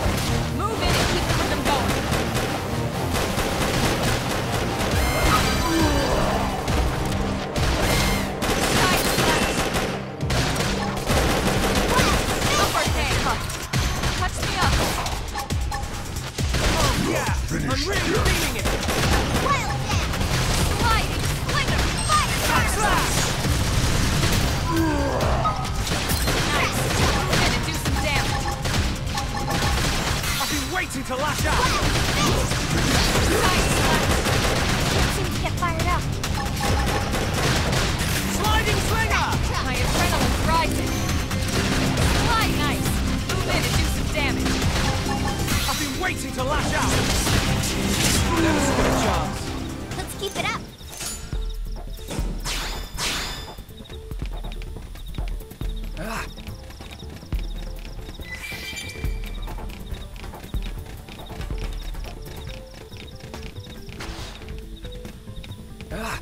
Move in and keep the rhythm going. Side slash. Upper hand. Touch me up. Oh yeah! I'm really feeling it! Wild down. Sliding. Slinger. Fire particle. Backslash! Nice. Move in and do some damage. I've been waiting to lash out! Side slash. Seems to get fired up. Sliding slinger! My adrenaline's rising. Slide nice. Move in and do some damage. I've been waiting to lash out! Never stood a chance. Let's keep it up. Ah. Ah.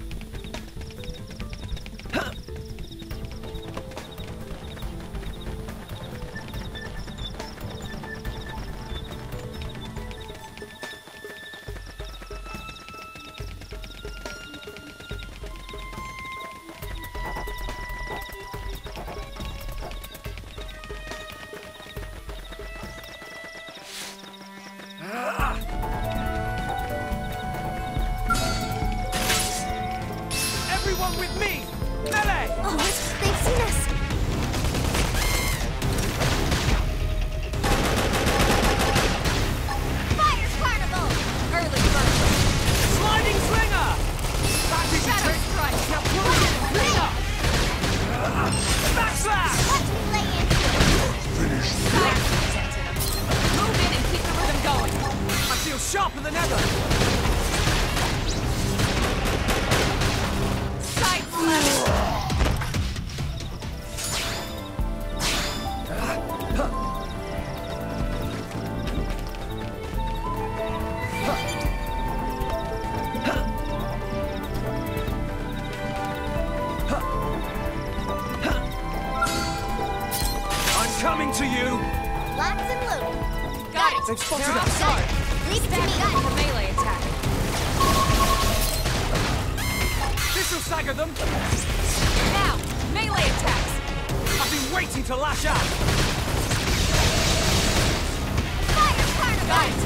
sharper than ever! Side slash! Coming to you! Lots and loot. Got it! They've spotted They're us! outside! Leave it to me. Stand for melee attack. This'll stagger them! Now! Melee attacks! I've been waiting to lash out! Fire, Carnival! Got it!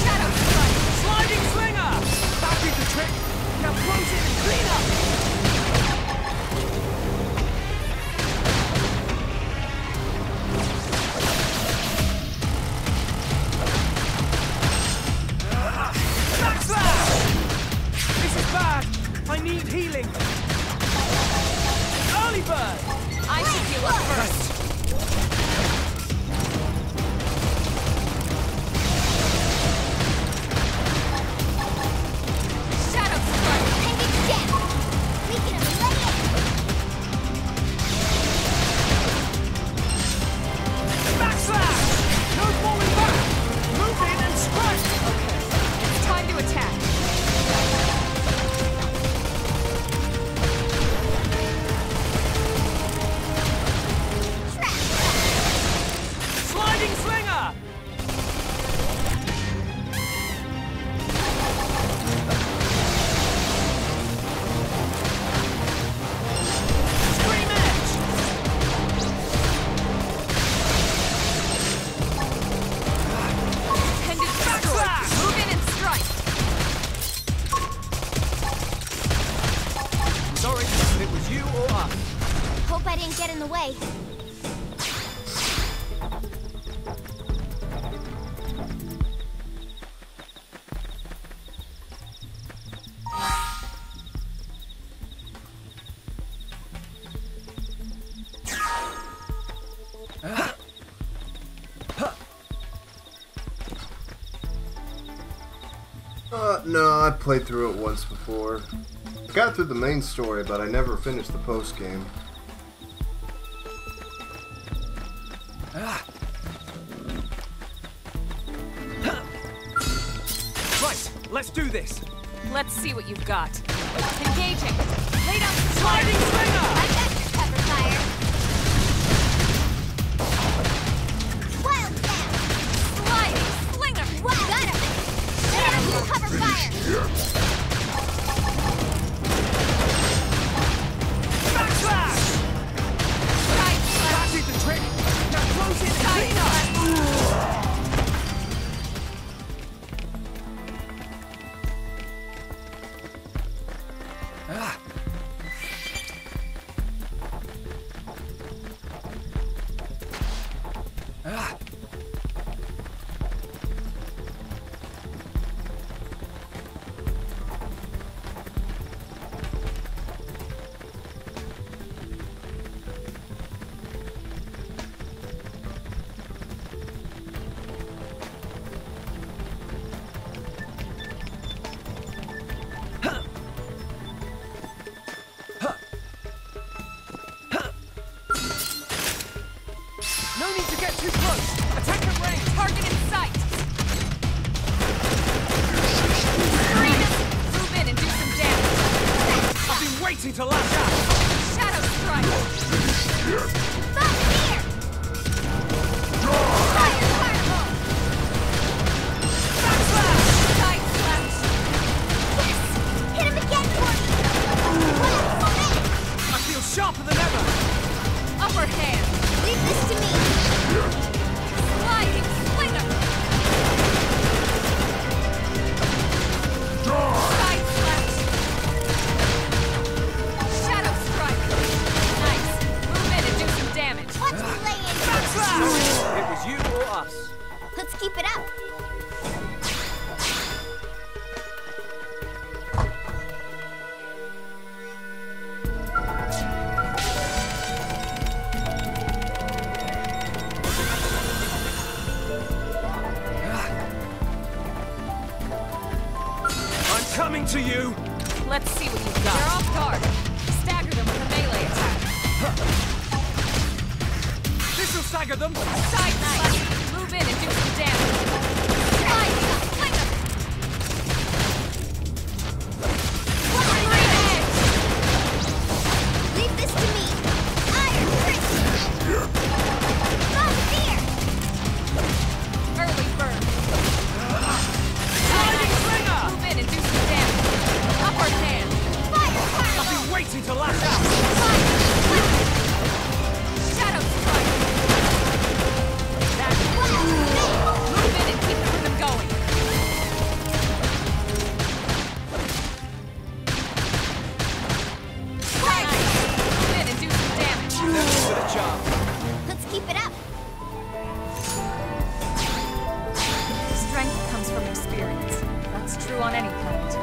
Shadow strike! Sliding slinger! That'll be the trick! Now close it and clean up! I need healing! Early bird! I should heal up first! Shadow strike! Take it down! We can lay it! Backslash! No falling back! Move in and strike! Okay, it's time to attack. Sliding slinger! Scream edge! Pendant backslash! Move in and strike! Sorry, but it was you or us. Hope I didn't get in the way. No, I played through it once before. I got through the main story, but I never finished the post-game. Right, let's do this. Let's see what you've got. Engaging! Lay down the Sliding slinger! I got your cover fire. Wild down! sliding slinger! Wild got him! Lay down your cover fire! Backslash! Side slash! That did the trick! Now close it and clean up! No need to get too close! Attack at range! Target in sight! Scream it! Move in and do some damage! I've been waiting to lash out! Shadow strike! Fuck here! Fire, Carnival! Backslash! Side slash! Yes! Hit him again for me! Wild moment! I feel sharper than ever! Upper hand! Leave this to me! Sliding slinger! Side slash! Shadow strike! Nice! Move in and do some damage! Watch me lay in! Backslash! It was you or us. Let's keep it up! to you! Let's see what you've got. They're off guard. Stagger them with a melee attack. This'll stagger them! Side knife. Move in and do some damage. Leave this to me. Iron Fist. Bombardier. Early bird. Move in and do some damage. Upper hand. Fire I've been waiting to lash out! Shadow strike. Move in and keep the rhythm going. Move in and do some damage. Never stood a chance. Let's keep it up. Strength comes from experience. That's true on any planet.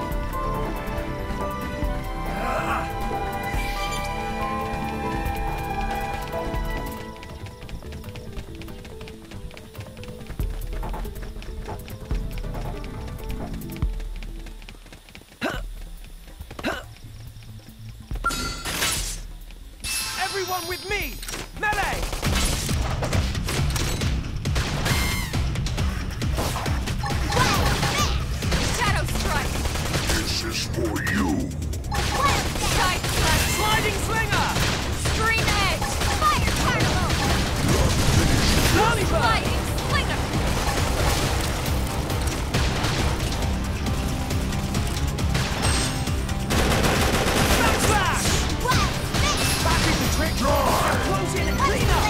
Everyone with me! Melee! Shadow strike. This is for you. Side slash. Sliding slinger! Stream edge. Fire Carnival. Holy bird! Sliding slinger. Backslash! Back is the trick! Close in and clean up!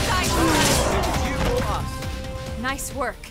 Side slash. It was you or us. Nice work.